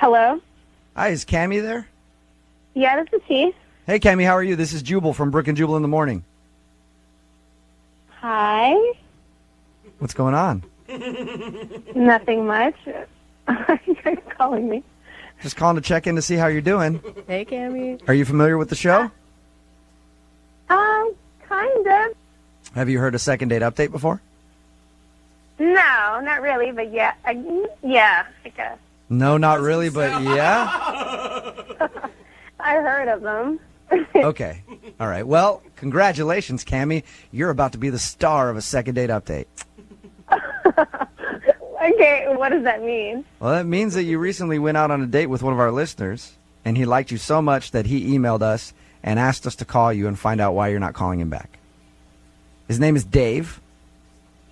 Hello? Hi, is Cammie there? Yeah, this is she. Hey, Cammie, how are you? This is Jubal from Brooke and Jubal in the morning. Hi. What's going on? Nothing much. You guys calling me? Just calling to check in to see how you're doing. Hey, Cammie. Are you familiar with the show? Kind of. Have you heard a second date update before? No, not really, but yeah. I guess. No, not really, but yeah? I heard of them. Okay. All right. Well, congratulations, Cammie. You're about to be the star of a second date update. Okay, what does that mean? Well, that means that you recently went out on a date with one of our listeners, and he liked you so much that he emailed us and asked us to call you and find out why you're not calling him back. His name is Dave.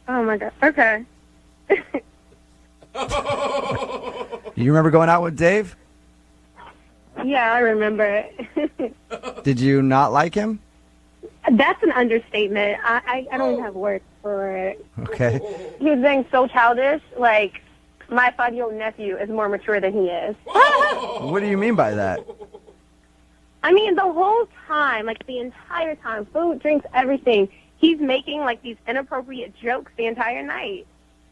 Oh, my God. Okay. You remember going out with Dave? Yeah, I remember it. Did you not like him? That's an understatement. I don't even have words for it. Okay. He was being so childish. Like, my 5-year-old nephew is more mature than he is. What do you mean by that? I mean, the whole time, like the entire time, food, drinks, everything, he's making like these inappropriate jokes the entire night.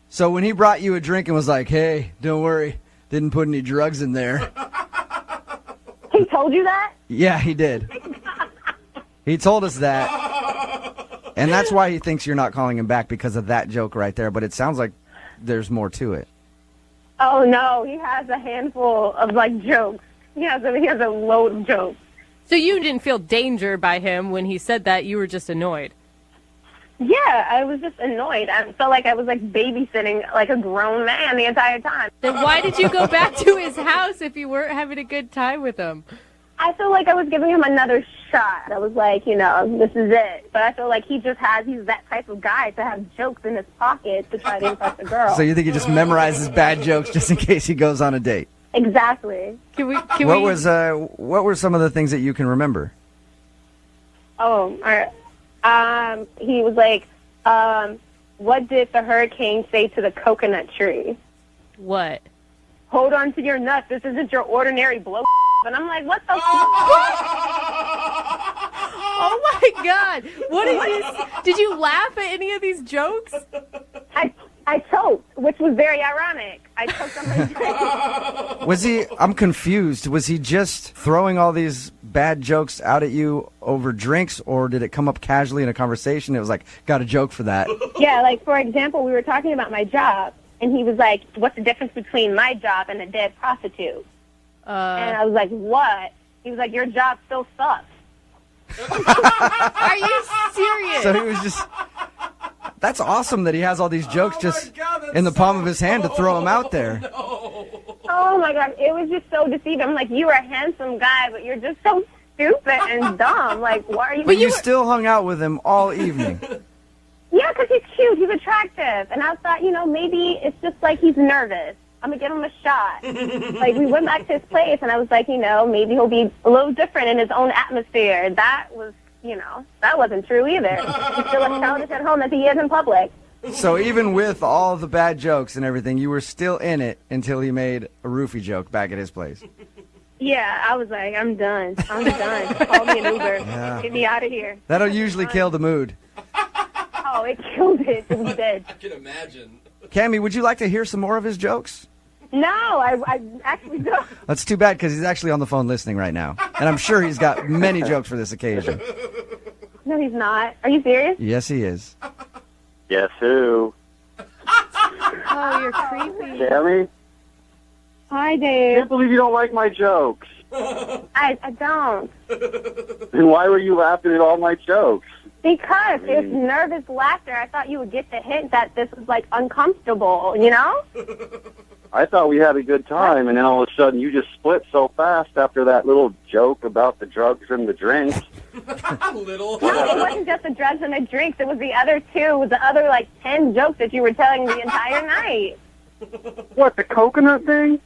So when he brought you a drink and was like, hey, don't worry, didn't put any drugs in there. He told you that? Yeah, he did. He told us that. And that's why he thinks you're not calling him back, because of that joke right there. But it sounds like there's more to it. Oh, no, he has a handful of like jokes. He has a load of jokes. So you didn't feel danger by him when he said that, you were just annoyed? Yeah, I was just annoyed. I felt like I was like babysitting like a grown man the entire time. Then why did you go back to his house if you weren't having a good time with him? I feel like I was giving him another shot. I was like, this is it. But I feel like he's that type of guy to have jokes in his pocket to try to impress a girl. So you think he just memorizes bad jokes just in case he goes on a date? Exactly. What were some of the things that you can remember? Oh, all right. He was like, what did the hurricane say to the coconut tree? What? Hold on to your nuts. This isn't your ordinary blow. And I'm like, what the Oh, my God. Did you laugh at any of these jokes? I choked, which was very ironic. I choked on my drink. I'm confused. Was he just throwing all these bad jokes out at you over drinks, or did it come up casually in a conversation? It was like, got a joke for that. Yeah, like, for example, we were talking about my job, and he was like, what's the difference between my job and a dead prostitute? And I was like, what? He was like, your job still sucks. Are you serious? So he was just... That's awesome that he has all these jokes in the palm of his hand to throw them out there. No. Oh, my God. It was just so deceiving. I'm like, you are a handsome guy, but you're just so stupid and dumb. Like, why are you... But you still hung out with him all evening. Yeah, because he's cute. He's attractive. And I thought, maybe it's just like he's nervous. I'm going to give him a shot. Like, we went back to his place, and I was like, maybe he'll be a little different in his own atmosphere. That was... that wasn't true either. He's still as childish at home as he is in public. So even with all the bad jokes and everything, you were still in it until he made a roofie joke back at his place. Yeah, I was like, I'm done. I'm done. Call me an Uber. Yeah. Get me out of here. That'll usually kill the mood. Oh, it killed it. It was dead. I can imagine. Cammie, would you like to hear some more of his jokes? No, I actually don't. That's too bad, because he's actually on the phone listening right now. And I'm sure he's got many jokes for this occasion. No, he's not. Are you serious? Yes, he is. Guess who? Oh, you're creepy. Sammy? Hi, I Dave. can't believe you don't like my jokes. I don't. Then why were you laughing at all my jokes? Because it was nervous laughter. I thought you would get the hint that this was, like, uncomfortable, I thought we had a good time, and then all of a sudden you just split so fast after that little joke about the drugs and the drinks. Little. No, it wasn't just the drugs and the drinks. It was the other two, the other, 10 jokes that you were telling the entire night. What, the coconut thing?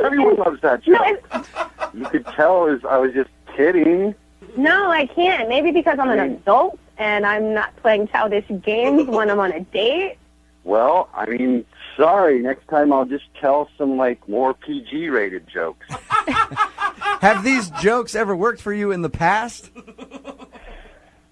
Everyone loves that joke. No, You could tell I was just kidding. No, I can't. Maybe because I'm an adult and I'm not playing childish games when I'm on a date. Well, I mean, sorry. Next time I'll just tell some, like, more PG-rated jokes. Have these jokes ever worked for you in the past?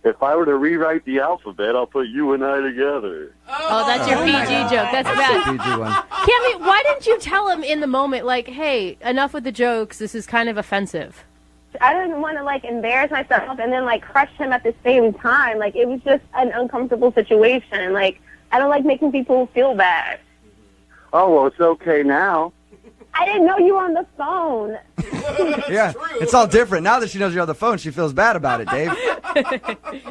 If I were to rewrite the alphabet, I'll put you and I together. Oh, that's your PG joke. That's bad. PG one. Cammy, why didn't you tell him in the moment, like, hey, enough with the jokes. This is kind of offensive. I didn't want to, like, embarrass myself and then, like, crush him at the same time. Like, it was just an uncomfortable situation. Like, I don't like making people feel bad. Oh, well, it's okay now. I didn't know you were on the phone. Yeah, it's all different. Now that she knows you're on the phone, she feels bad about it, Dave.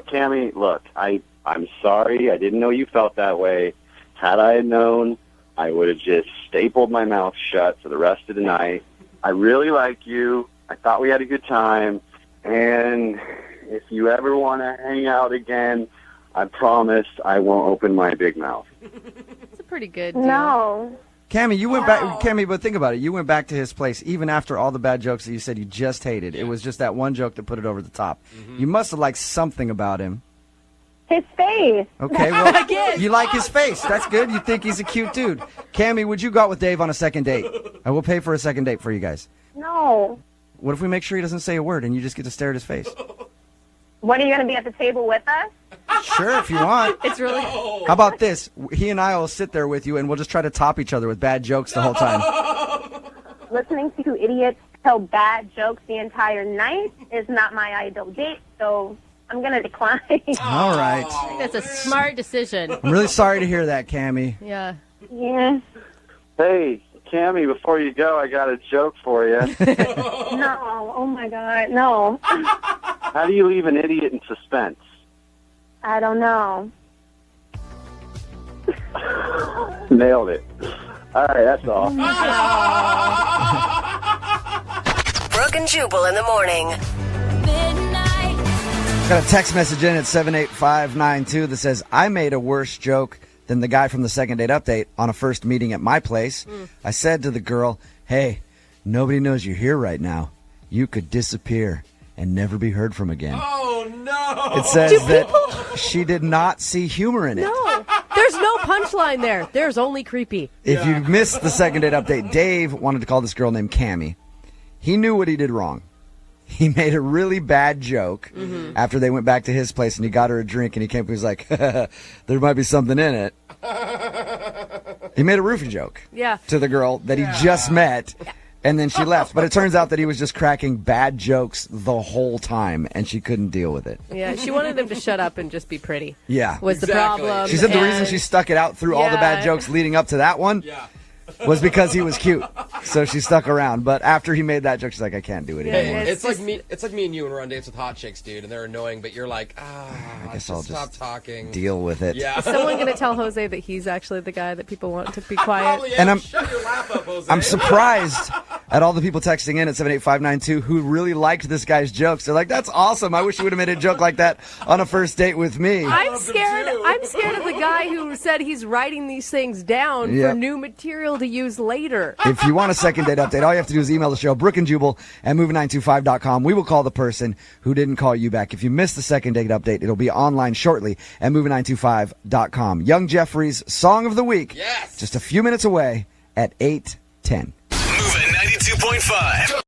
Cammy, look, I'm sorry. I didn't know you felt that way. Had I known, I would have just stapled my mouth shut for the rest of the night. I really like you. I thought we had a good time. And if you ever want to hang out again, I promise I won't open my big mouth. It's a pretty good deal. No. Cammy, you went back. Cammy, but think about it. You went back to his place even after all the bad jokes that you said you just hated. It was just that one joke that put it over the top. You must have liked something about him. His face. Okay, well, you like his face. That's good. You think he's a cute dude. Cammy, would you go out with Dave on a second date? I will pay for a second date for you guys. No. What if we make sure he doesn't say a word and you just get to stare at his face? When are you going to be at the table with us? Sure, if you want. It's really... How about this? He and I will sit there with you and we'll just try to top each other with bad jokes the whole time. Listening to two idiots tell bad jokes the entire night is not my ideal date, so I'm going to decline. All right. I think that's a smart decision. I'm really sorry to hear that, Cammy. Yeah. Yeah. Hey, Cammy, before you go, I got a joke for you. No. Oh, my God. No. How do you leave an idiot in suspense? I don't know. Nailed it. All right, that's all. Brooke and Jubal in the morning. Got a text message in at 78592 that says, I made a worse joke than the guy from the second date update on a first meeting at my place. I said to the girl, hey, nobody knows you're here right now. You could disappear and never be heard from again. Oh, no. It says that she did not see humor in it. No. There's no punchline there. There's only creepy. If you missed the second date update, Dave wanted to call this girl named Cammy. He knew what he did wrong. He made a really bad joke after they went back to his place and he got her a drink and he came up and he was like, there might be something in it. He made a roofie joke to the girl that he just met. And then she left. But it turns out that he was just cracking bad jokes the whole time, and she couldn't deal with it. Yeah, she wanted him to shut up and just be pretty. Yeah. Was the problem. She said the reason she stuck it out through all the bad jokes leading up to that one was because he was cute. So she stuck around. But after he made that joke, she's like, I can't do it anymore. Hey, it's like me and you when we're on dates with hot chicks, dude, and they're annoying, but you're like, I guess I'll stop just talking. deal with it. Yeah. Is someone going to tell Jose that he's actually the guy that people want to be quiet? Probably And Shut your laugh up, Jose. I'm surprised at all the people texting in at 78592 who really liked this guy's jokes. They're like, that's awesome. I wish you would have made a joke like that on a first date with me. I'm scared of the guy who said he's writing these things down for new material to use later. If you want a second date update, all you have to do is email the show, Brooke and Jubal at moving925.com. We will call the person who didn't call you back. If you missed the second date update, it'll be online shortly at moving925.com. Young Jeffrey's Song of the Week. Yes. Just a few minutes away at 8:10. Moving 92.5.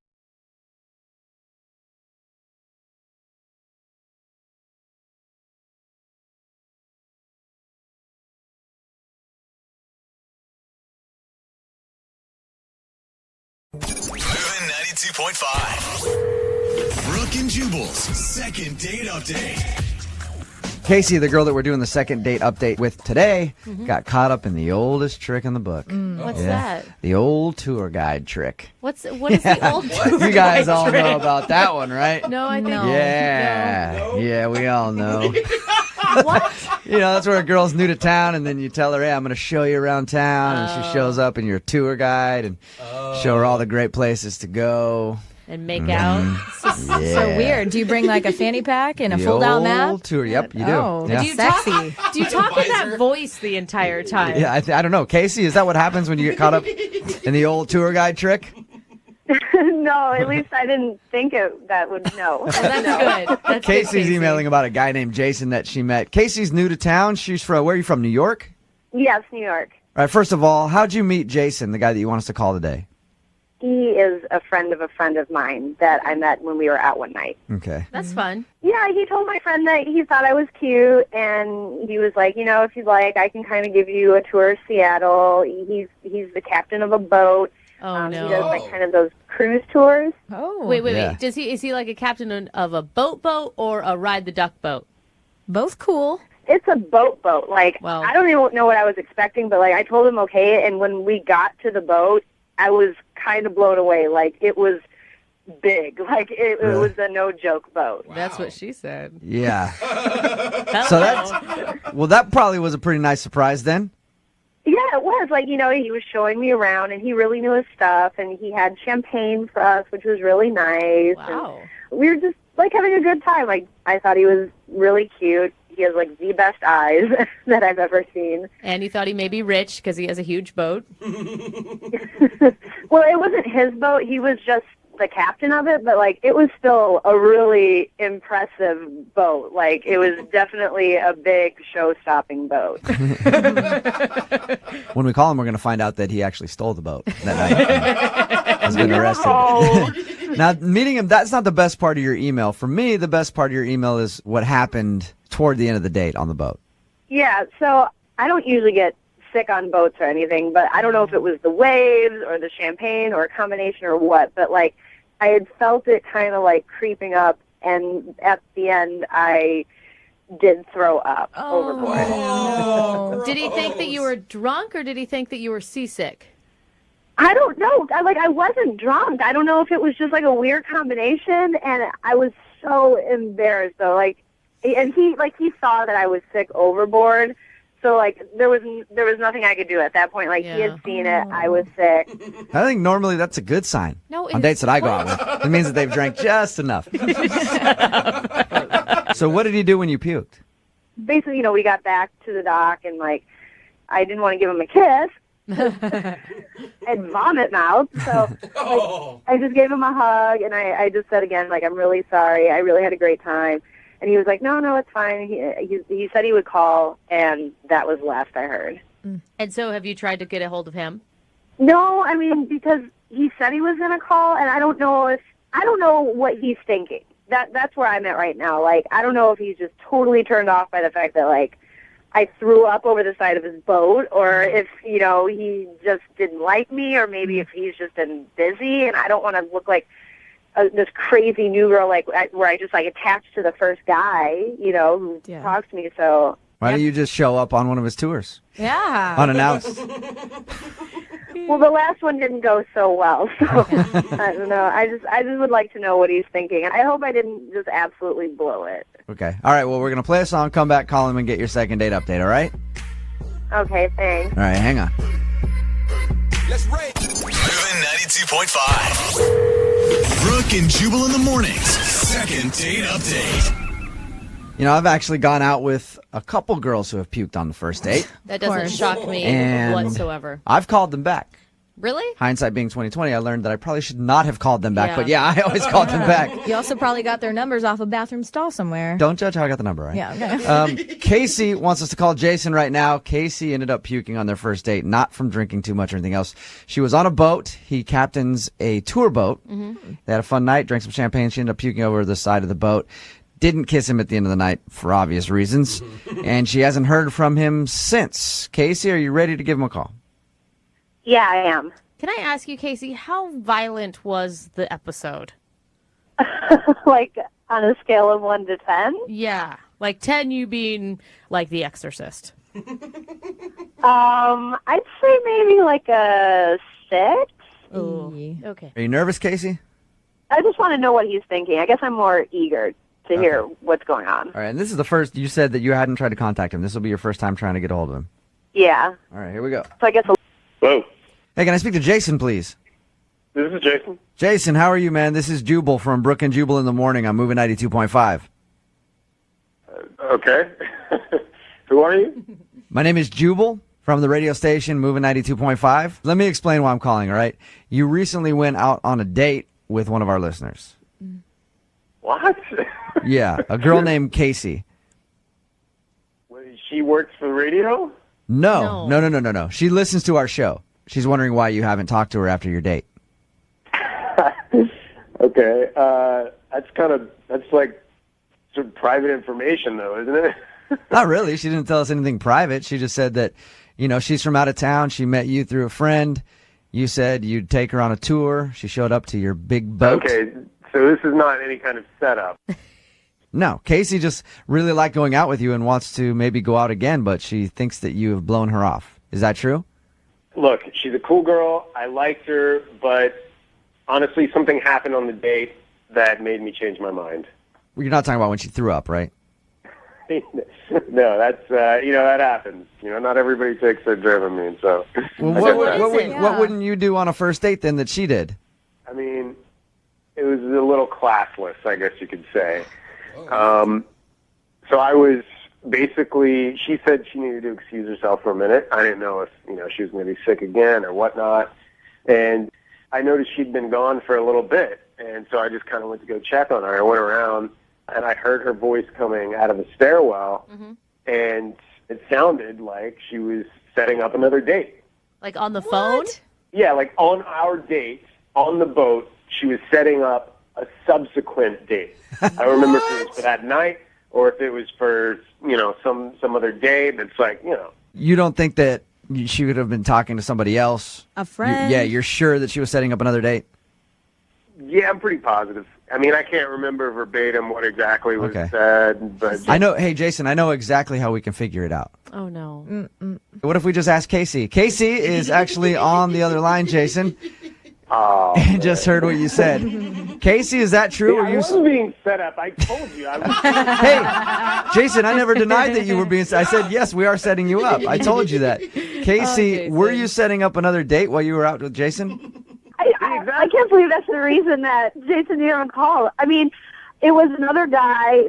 Moving 92.5. Brooke and Jubal's second date update. Casey, the girl that we're doing the second date update with today, got caught up in the oldest trick in the book. What's that? The old tour guide trick. What is the old You guys all know about that one, right? No, I think Yeah, we all know. What? You know, that's where a girl's new to town, and then you tell her, hey, I'm going to show you around town, and she shows up, and you're a tour guide, and show her all the great places to go. And make out. So weird. Do you bring like a fanny pack and a fold-out map? Old tour, yep, you do. Oh, Yeah. Do you sexy. Do you talk in that voice the entire time? Yeah, I don't know. Casey, is that what happens when you get caught up in the old tour guide trick? No, at least I didn't think that would no. Well, that's good. That's good, Casey's Casey. emailing about a guy named Jason that she met. Casey's new to town. She's from, where are you from, New York? Yes, New York. All right, first of all, how'd you meet Jason, the guy that you want us to call today? He is a friend of mine that I met when we were out one night. Okay. That's fun. Yeah, he told my friend that he thought I was cute, and he was like, if you'd like, I can kind of give you a tour of Seattle. He's the captain of a boat. Oh, no. He does like kind of those cruise tours. Oh. Wait. Yeah. Is he like a captain of a boat or a ride the duck boat? Both cool. It's a boat. Like, Wow. I don't even know what I was expecting, but like I told him okay, and when we got to the boat, I was kind of blown away. Like, it was big. Like, it was a no-joke boat. Wow. That's what she said. Yeah. So that probably was a pretty nice surprise then. Yeah, it was. Like, he was showing me around, and he really knew his stuff, and he had champagne for us, which was really nice. Wow. And we were just, like, having a good time. Like, I thought he was really cute. He has, like, the best eyes that I've ever seen. And you thought he may be rich because he has a huge boat. Well, it wasn't his boat. He was just the captain of it, but, like, it was still a really impressive boat. Like, it was definitely a big show-stopping boat. When we call him, we're going to find out that he actually stole the boat that night. Has been arrested. Oh. Now, meeting him, that's not the best part of your email. For me, the best part of your email is what happened toward the end of the date on the boat. Yeah, so I don't usually get sick on boats or anything, but I don't know if it was the waves or the champagne or a combination or what, but, like, I had felt it kind of, like, creeping up, and at the end, I did throw up overboard. No. Did he think that you were drunk or did he think that you were seasick? I don't know. I wasn't drunk. I don't know if it was just, like, a weird combination, and I was so embarrassed, though. Like, and he saw that I was sick overboard. So, like, there was nothing I could do at that point. Like, he had seen it. I was sick. I think normally that's a good sign. No, on dates that I go out with. It means that they've drank just enough. So what did he do when you puked? Basically, we got back to the dock, and, like, I didn't want to give him a kiss. And vomit mouth. So, like, I just gave him a hug, and I just said again, like, I'm really sorry. I really had a great time. And he was like, no, it's fine. He said he would call, and that was last I heard. And so have you tried to get a hold of him? No, I mean, because he said he was going to call, and I don't know what he's thinking. That's where I'm at right now. Like, I don't know if he's just totally turned off by the fact that, like, I threw up over the side of his boat, or if, he just didn't like me, or maybe if he's just been busy, and I don't want to look like this crazy new girl, like, where I just, like, attached to the first guy, who talks to me. So why don't you just show up on one of his tours? Yeah. Unannounced. Well, the last one didn't go so well, so I don't know. I just would like to know what he's thinking, and I hope I didn't just absolutely blow it. Okay. All right, well, we're going to play a song, come back, call him, and get your second date update, all right? Okay, thanks. All right, hang on. Let's rate. Moving 92.5. Brooke and Jubal in the mornings. Second date update. I've actually gone out with a couple girls who have puked on the first date. That doesn't shock me And whatsoever. I've called them back. Really? Hindsight being 20/20, I learned that I probably should not have called them back. Yeah. But yeah, I always called them back. You also probably got their numbers off a bathroom stall somewhere. Don't judge how I got the number, right? Yeah, okay. Casey wants us to call Jason right now. Casey ended up puking on their first date, not from drinking too much or anything else. She was on a boat. He captains a tour boat. Mm-hmm. They had a fun night, drank some champagne. She ended up puking over the side of the boat. Didn't kiss him at the end of the night for obvious reasons. And she hasn't heard from him since. Casey, are you ready to give him a call? Yeah, I am. Can I ask you, Casey, how violent was the episode? Like, on a scale of 1 to 10? Yeah. Like 10 you being like The Exorcist. I'd say maybe like a 6. Oh, okay. Are you nervous, Casey? I just want to know what he's thinking. I guess I'm more eager to hear what's going on. All right, and this is the first, you said that you hadn't tried to contact him. This will be your first time trying to get a hold of him. Yeah. All right, here we go. So I guess Whoa, Hey, can I speak to Jason, please? this is Jason. Jason, how are you, man? This is Jubal from Brooke and Jubal in the morning. I'm moving 92.5. Okay. Who are you? My name is Jubal from the radio station Moving 92.5. Let me explain why I'm calling, all right? You recently went out on a date with one of our listeners. What? Yeah, a girl named Casey. She works for the radio? No. She listens to our show. She's wondering why you haven't talked to her after your date. Okay, that's like some private information, though, isn't it? Not really. She didn't tell us anything private. She just said that, she's from out of town. She met you through a friend. You said you'd take her on a tour. She showed up to your big boat. Okay, so this is not any kind of setup. No, Casey just really liked going out with you and wants to maybe go out again, but she thinks that you have blown her off. Is that true? Look, she's a cool girl. I liked her, but honestly, something happened on the date that made me change my mind. Well, you're not talking about when she threw up, right? No, that's, that happens. Not everybody takes their Dramamine, so. Well, what wouldn't you do on a first date then that she did? I mean, it was a little classless, I guess you could say. So I was basically, she said she needed to excuse herself for a minute. I didn't know if, she was going to be sick again or whatnot. And I noticed she'd been gone for a little bit. And so I just kind of went to go check on her. I went around and I heard her voice coming out of the stairwell. Mm-hmm. And it sounded like she was setting up another date. Like on the phone? Yeah, like on our date, on the boat, she was setting up a subsequent date. I don't remember if it was for that night or if it was for, some other day that's like, You don't think that she would have been talking to somebody else? A friend? You're sure that she was setting up another date? Yeah, I'm pretty positive. I mean, I can't remember verbatim what exactly was said, but... I know, hey, Jason, I know exactly how we can figure it out. Oh, no. Mm-mm. What if we just ask Casey? Casey is actually on the other line, Jason. Oh, and just heard what you said. Casey, is that true? I wasn't being set up. I told you. I was... Hey, Jason, I never denied that you were being... I said, yes, we are setting you up. I told you that. Casey, were you setting up another date while you were out with Jason? I can't believe that's the reason that Jason didn't call. I mean, it was another guy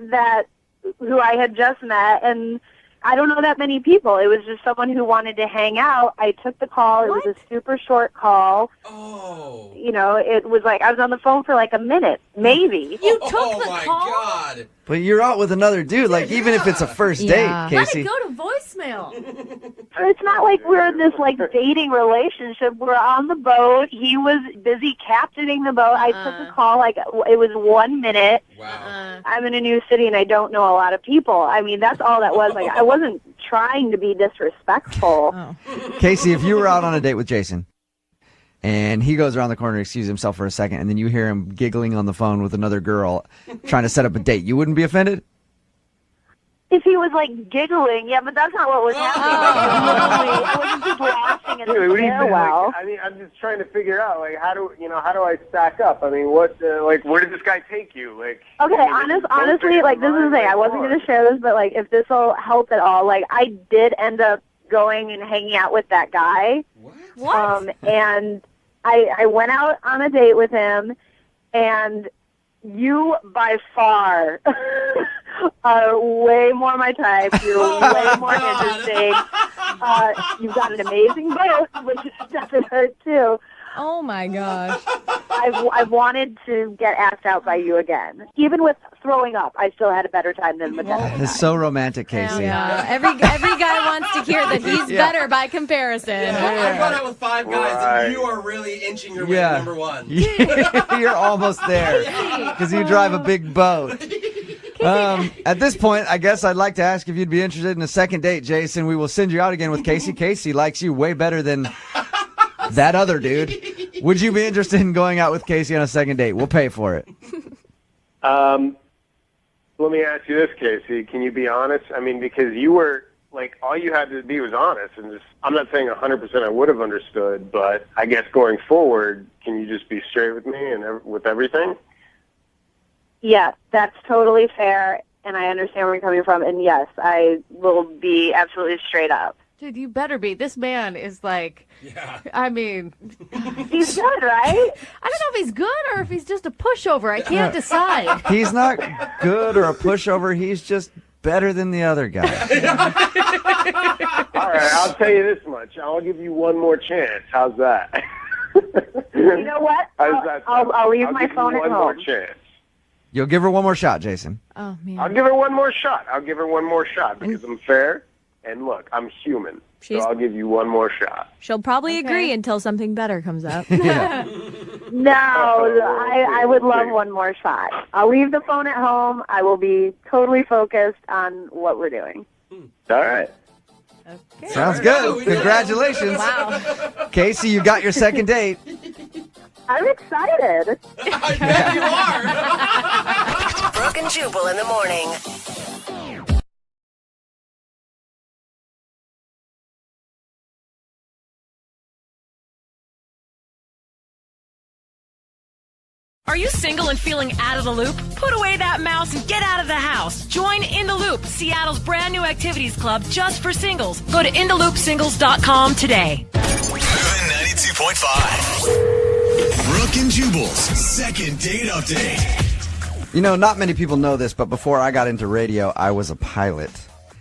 who I had just met, and I don't know that many people. It was just someone who wanted to hang out. I took the call. It was a super short call. Oh. It was like I was on the phone for like a minute, maybe. You took the call? Oh, my God. But you're out with another dude. Like, even if it's a first date, Casey. Let it go to voicemail. It's not like we're in this like dating relationship. We're on the boat. He was busy captaining the boat. I took a call. Like, it was 1 minute. Wow. I'm in a new city and I don't know a lot of people. I mean, that's all that was. Like, I wasn't trying to be disrespectful. Oh. Casey, if you were out on a date with Jason and he goes around the corner to excuse himself for a second and then you hear him giggling on the phone with another girl trying to set up a date, you wouldn't be offended? If he was like giggling, yeah, but that's not what was happening. I wasn't just laughing in the stairwell. I mean, I'm just trying to figure out, like, how do I stack up? I mean, what, where did this guy take you? Like, okay, honestly, like, this is the thing. I wasn't going to share this, but like, if this will help at all, like, I did end up going and hanging out with that guy. What? And I went out on a date with him, and you by far are way more my type. You're way more interesting. You've got an amazing boat, which doesn't hurt too. Oh my gosh. I've wanted to get asked out by you again. Even with throwing up, I still had a better time than with that. It's so romantic, Casey. Yeah. Every guy wants to hear that he's better by comparison. I've run out with 5 guys, and you are really inching your way to number 1. You're almost there because you drive a big boat. At this point, I guess I'd like to ask if you'd be interested in a second date, Jason. We will send you out again with Casey. Casey likes you way better than that other dude. Would you be interested in going out with Casey on a second date? We'll pay for it. Let me ask you this, Casey. Can you be honest? I mean, because you were, like, all you had to be was honest. And just, I'm not saying 100% I would have understood, but I guess going forward, can you just be straight with me and with everything? Yeah, that's totally fair, and I understand where you're coming from. And yes, I will be absolutely straight up. Dude, you better be. This man is like, I mean... He's good, right? I don't know if he's good or if he's just a pushover. I can't decide. He's not good or a pushover. He's just better than the other guy. All right, I'll tell you this much. I'll give you one more chance. How's that? You know what? I'll leave my phone at home. One more chance. You'll give her one more shot, Jason. Oh, man. I'll give her one more shot. Because I'm fair. And look, I'm human. So I'll give you one more shot. She'll probably agree until something better comes up. No, I would love one more shot. I'll leave the phone at home. I will be totally focused on what we're doing. All right. Okay. Sounds good. Congratulations. Wow. Casey, you got your second date. I'm excited. I bet you are. Brooke and Jubal in the morning. Are you single and feeling out of the loop? Put away that mouse and get out of the house. Join In the Loop, Seattle's brand new activities club just for singles. Go to intheloopsingles.com today. 92.5. Brooke and Jubal's second date update. You know, not many people know this, but before I got into radio, I was a pilot.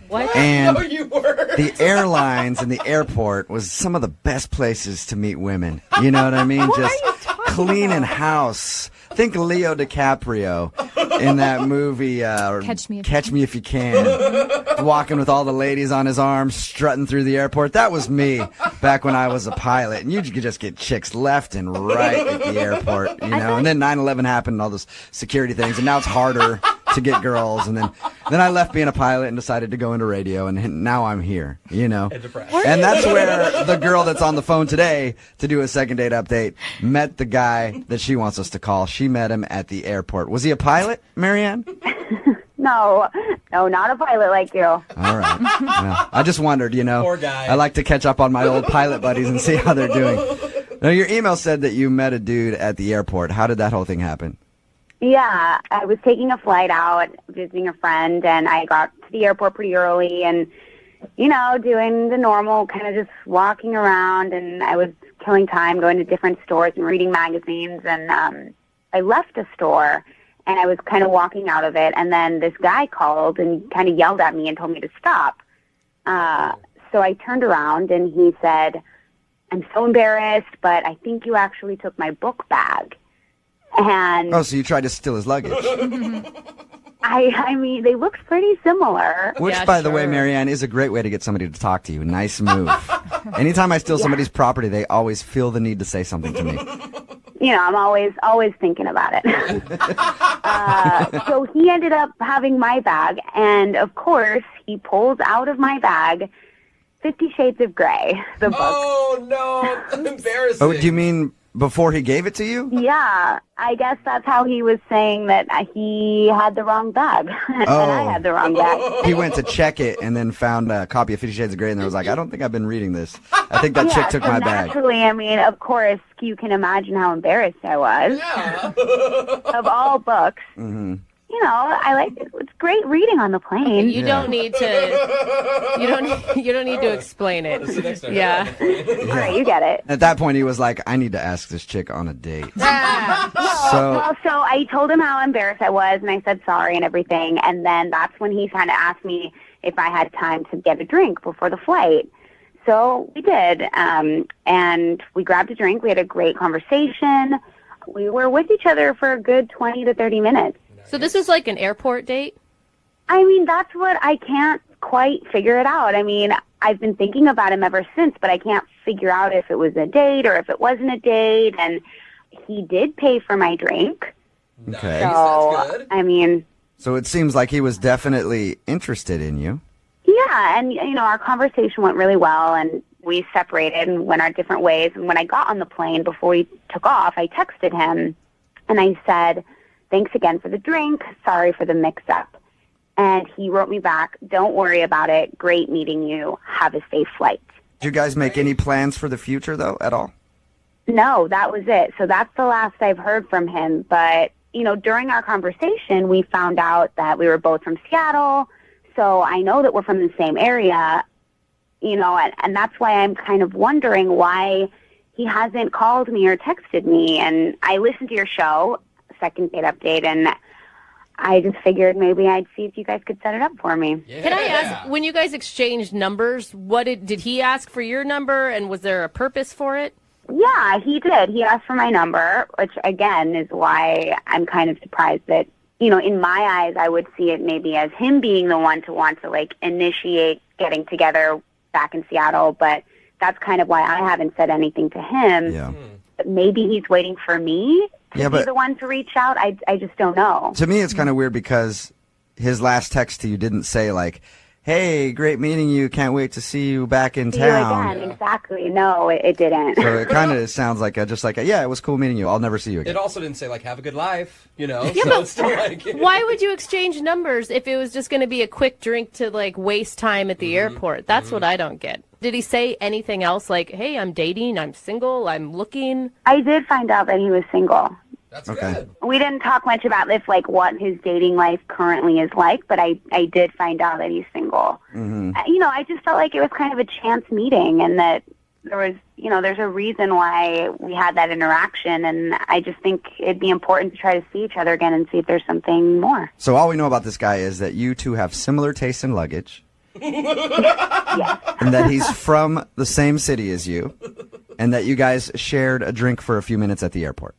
What? And No, you were. the airlines and the airport was some of the best places to meet women. You know what I mean? Just cleaning house. Think Leo DiCaprio in that movie, Catch Me If You Can. Walking with all the ladies on his arm, strutting through the airport. That was me back when I was a pilot. And you could just get chicks left and right at the airport, you know. And then 9/11 happened and all those security things. And now it's harder to get girls. And then I left being a pilot and decided to go into radio. And now I'm here, you know. And that's where the girl that's on the phone today to do a second date update met the guy that she wants us to call. She met him at the airport. Was he a pilot, Marianne? No, not a pilot like you. All right. Well, I just wondered, you know. Poor guy. I like to catch up on my old pilot buddies and see how they're doing. Now, your email said that you met a dude at the airport. How did that whole thing happen? Yeah, I was taking a flight out, visiting a friend, and I got to the airport pretty early and, you know, doing the normal, kind of just walking around, and I was killing time going to different stores and reading magazines, and I left a store, and I was kind of walking out of it, and then this guy called and kind of yelled at me and told me to stop. So I turned around, and he said, "I'm so embarrassed, but I think you actually took my book bag." And Oh, so you tried to steal his luggage. I mean, they looked pretty similar. Which, Yeah, by the way, sure. Marianne, is a great way to get somebody to talk to you. Nice move. Anytime I steal somebody's property, they always feel the need to say something to me. You know, I'm always thinking about it. So he ended up having my bag, and of course, he pulls out of my bag 50 Shades of Grey, the book. Oh, no. Embarrassing. Oh, do you mean before he gave it to you? Yeah, I guess that's how he was saying that he had the wrong bag, and I had the wrong bag. He went to check it and then found a copy of 50 Shades of Grey and was like, I don't think I've been reading this. I think that chick took so my bag. naturally, I mean, of course, you can imagine how embarrassed I was. Yeah. Of all books. Mm-hmm. You know, I like it. It's great reading on the plane. You don't need to. You don't need to explain it. Yeah. All right, you get it. At that point, he was like, I need to ask this chick on a date. So So I told him how embarrassed I was, and I said sorry and everything. And then that's when he kind of asked me if I had time to get a drink before the flight. So we did, and we grabbed a drink. We had a great conversation. We were with each other for a good 20 to 30 minutes. So this is like an airport date? I mean, that's what I can't quite figure it out. I mean, I've been thinking about him ever since, but I can't figure out if it was a date or if it wasn't a date. And he did pay for my drink. Okay. So, That's good. I mean, So it seems like he was definitely interested in you. yeah, and, you know, our conversation went really well, and we separated and went our different ways. And when I got on the plane, before we took off, I texted him, and I said, "Thanks again for the drink. Sorry for the mix-up." And he wrote me back, "Don't worry about it. Great meeting you. Have a safe flight." Did you guys make any plans for the future, though, at all? No, that was it. So that's the last I've heard from him. But, you know, during our conversation, we found out that we were both from Seattle. So I know that we're from the same area, you know, and that's why I'm kind of wondering why he hasn't called me or texted me. And I listened to your show, Second Date Update, and I just figured maybe I'd see if you guys could set it up for me. Yeah. Can I ask, when you guys exchanged numbers, did he ask for your number, and was there a purpose for it? Yeah, he did. He asked for my number, which, again, is why I'm kind of surprised that, you know, in my eyes, I would see it maybe as him being the one to want to, like, initiate getting together back in Seattle, but that's kind of why I haven't said anything to him. Yeah. Maybe he's waiting for me to be but the one to reach out. I just don't know. To me, it's kind of weird because his last text to you didn't say like, "Hey, great meeting you. Can't wait to see you back in town." You again. Exactly. No, it didn't. So it kind of sounds like yeah, it was cool meeting you. I'll never see you again. It also didn't say, like, have a good life, you know? Yeah, so but it's still like, why would you exchange numbers if it was just going to be a quick drink to, like, waste time at the airport? That's what I don't get. Did he say anything else like, hey, I'm dating, I'm single, I'm looking? I did find out that he was single. That's good. We didn't talk much about what his dating life currently is like, but I did find out that he's single. I just felt like it was kind of a chance meeting, and that there was, there's a reason why we had that interaction, and I just think it'd be important to try to see each other again and see if there's something more. So all we know about this guy is that you two have similar taste in luggage. Yes. And that he's from the same city as you, and that you guys shared a drink for a few minutes at the airport.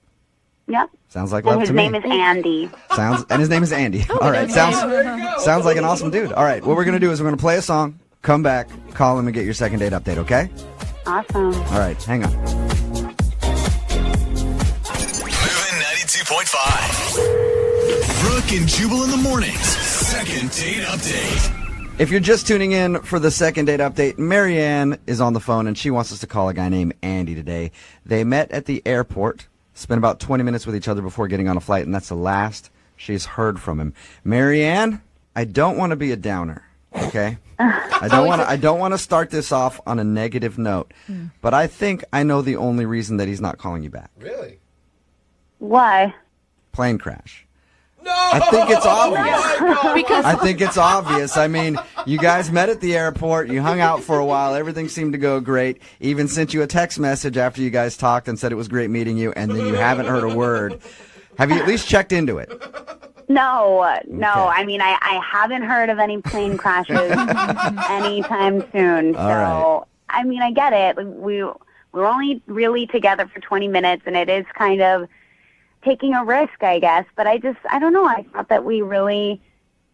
Yep. Sounds like And love his to me. name is Andy. And his name is Andy. All right, sounds like an awesome dude. All right, what we're gonna do is we're gonna play a song, come back, call him, and get your second date update. Okay? Awesome. All right, hang on. Moving 92.5. Brooke and Jubal in the mornings. Second date update. If you're just tuning in for the second date update, Marianne is on the phone, and she wants us to call a guy named Andy today. They met at the airport, spent about 20 minutes with each other before getting on a flight, and that's the last she's heard from him. Marianne, I don't want to be a downer, okay? I don't want to start this off on a negative note, but I think I know the only reason that he's not calling you back. Really? Why? Plane crash. No! I think it's obvious. Because I think it's obvious. I mean, you guys met at the airport. You hung out for a while. Everything seemed to go great. Even sent you a text message after you guys talked and said it was great meeting you, and then you haven't heard a word. Have you at least checked into it? No. Okay. I mean, I haven't heard of any plane crashes anytime soon. All right. I mean, I get it. We're only really together for 20 minutes, and it is kind of taking a risk, I guess. But I don't know. I thought that we really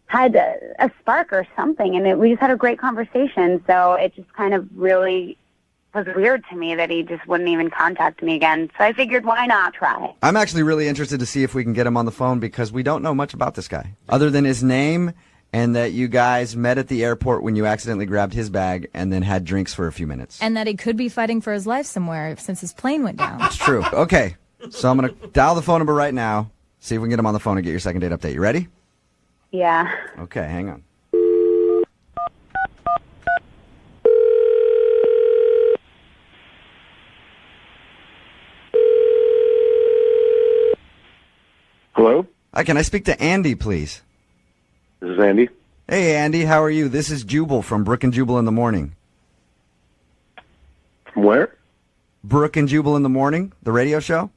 had a spark or something, and we just had a great conversation. So it just kind of really was weird to me that he just wouldn't even contact me again. So I figured, why not try? I'm actually really interested to see if we can get him on the phone because we don't know much about this guy other than his name and that you guys met at the airport when you accidentally grabbed his bag and then had drinks for a few minutes. And that he could be fighting for his life somewhere since his plane went down. It's true. Okay. So I'm going to dial the phone number right now, see if we can get him on the phone and get your second date update. You ready? Yeah. Okay, hang on. Hello? Hi, can I speak to Andy, please? This is Andy. Hey, Andy, how are you? This is Jubal from Brooke and Jubal in the Morning. From where? Brooke and Jubal in the Morning, the radio show?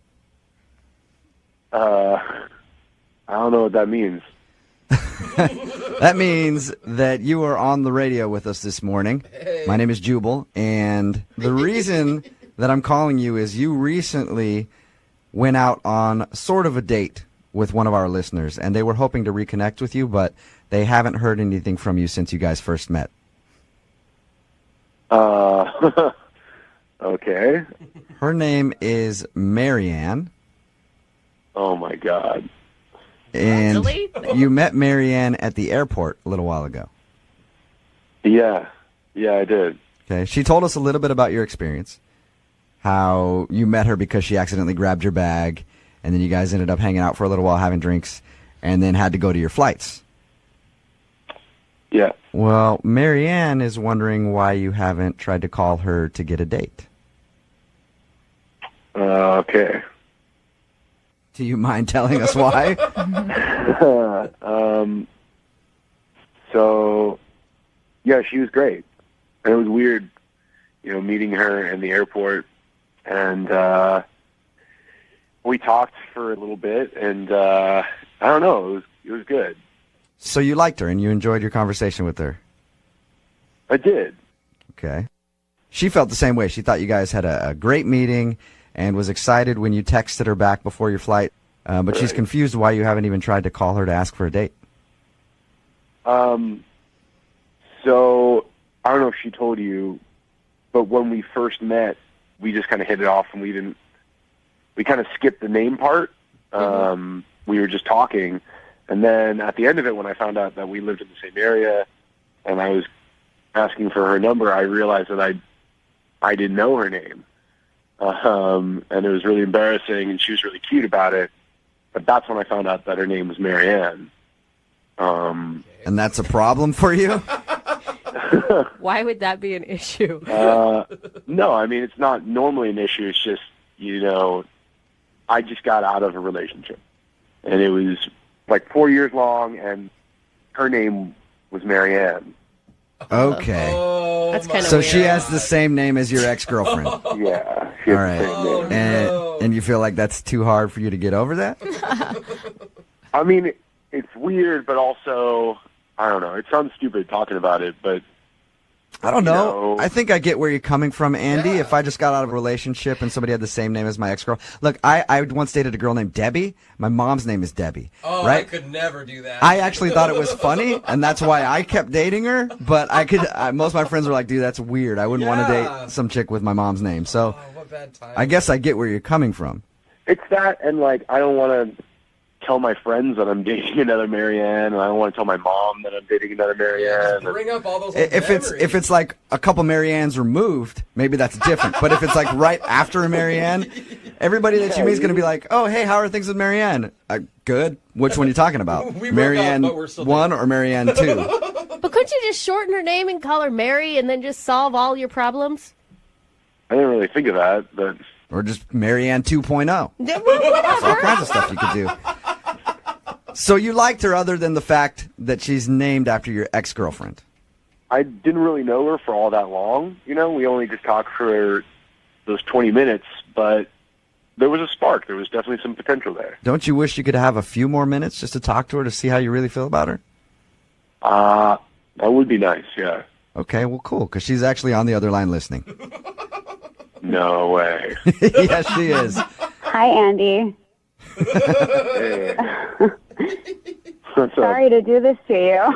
I don't know what that means. That means that you are on the radio with us this morning. Hey. My name is Jubal, and the reason that I'm calling you is you recently went out on sort of a date with one of our listeners, and they were hoping to reconnect with you, but they haven't heard anything from you since you guys first met. Okay. Her name is Marianne. Oh, my God. And you met Marianne at the airport a little while ago. Yeah, I did. Okay, she told us a little bit about your experience, how you met her because she accidentally grabbed your bag, and then you guys ended up hanging out for a little while having drinks, and then had to go to your flights. Yeah. Well, Marianne is wondering why you haven't tried to call her to get a date. Okay. Do you mind telling us why? So, yeah, she was great. And it was weird, meeting her in the airport. And we talked for a little bit, and I don't know, it was good. So you liked her, and you enjoyed your conversation with her? I did. Okay. She felt the same way. She thought you guys had a great meeting and was excited when you texted her back before your flight, but she's confused why you haven't even tried to call her to ask for a date. So I don't know if she told you, but when we first met, we just kind of hit it off, and we kind of skipped the name part. We were just talking, and then at the end of it, when I found out that we lived in the same area, and I was asking for her number, I realized that I didn't know her name, and it was really embarrassing, and she was really cute about it. But that's when I found out that her name was Marianne. And that's a problem for you? Why would that be an issue? No, I mean, it's not normally an issue. It's just, I just got out of a relationship. And it was like 4 years long, and her name was Marianne. Okay. That's kind of So weird. she has the same name as your ex-girlfriend. Yeah. She has the same name. And you feel like that's too hard for you to get over that? I mean, it's weird, but also, I don't know. It sounds stupid talking about it, but I don't know. I think I get where you're coming from, Andy. Yeah. If I just got out of a relationship and somebody had the same name as my ex-girl. Look, I once dated a girl named Debbie. My mom's name is Debbie. Oh, right? I could never do that. I actually thought it was funny, and that's why I kept dating her. But most of my friends were like, dude, that's weird. I wouldn't want to date some chick with my mom's name. So what bad time. I guess I get where you're coming from. it's that, and like, I don't want to tell my friends that I'm dating another Marianne, and I don't want to tell my mom that I'm dating another Marianne. Just bring up all those If it's like a couple Mariannes removed, maybe that's different. But if it's like right after a Marianne, everybody that you meet is going to be like, "Oh, hey, how are things with Marianne?" Good. Which one are you talking about? Marianne 1 or Marianne 2? But couldn't you just shorten her name and call her Mary and then just solve all your problems? I didn't really think of that, but or just Marianne 2.0. There's all kinds of stuff you could do. So you liked her other than the fact that she's named after your ex-girlfriend? I didn't really know her for all that long. You know, we only just talked for those 20 minutes, but there was a spark. There was definitely some potential there. Don't you wish you could have a few more minutes just to talk to her to see how you really feel about her? That would be nice, yeah. Okay, well, cool, because she's actually on the other line listening. No way. Yes, she is. Hi, Andy. Hey. What's up? Sorry to do this to you.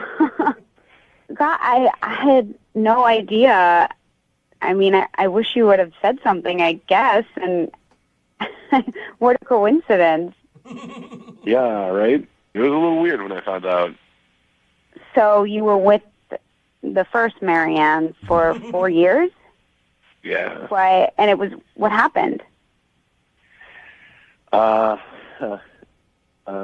God, I had no idea. I mean, I wish you would have said something, I guess, and what a coincidence. Yeah, right? It was a little weird when I found out. So you were with the first Marianne for 4 years? Yeah. Why? And it was, what happened? I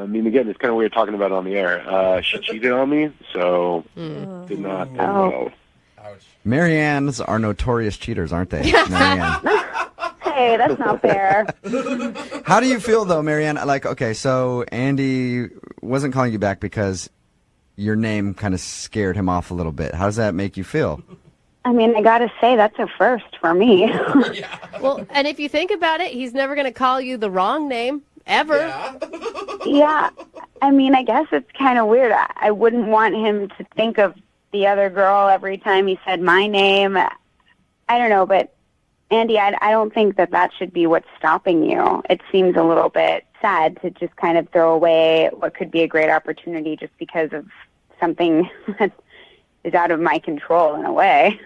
mean, again, it's kind of weird talking about it on the air. She cheated on me, so did not end well. Mariannes are notorious cheaters, aren't they? Marianne. Hey, that's not fair. How do you feel, though, Marianne? Like, okay, so Andy wasn't calling you back because your name kind of scared him off a little bit. How does that make you feel? I mean, I gotta say, that's a first for me. Well, and if you think about it, he's never going to call you the wrong name, ever. Yeah, I mean, I guess it's kind of weird. I wouldn't want him to think of the other girl every time he said my name. I don't know, but Andy, I don't think that should be what's stopping you. It seems a little bit sad to just kind of throw away what could be a great opportunity just because of something that is out of my control in a way.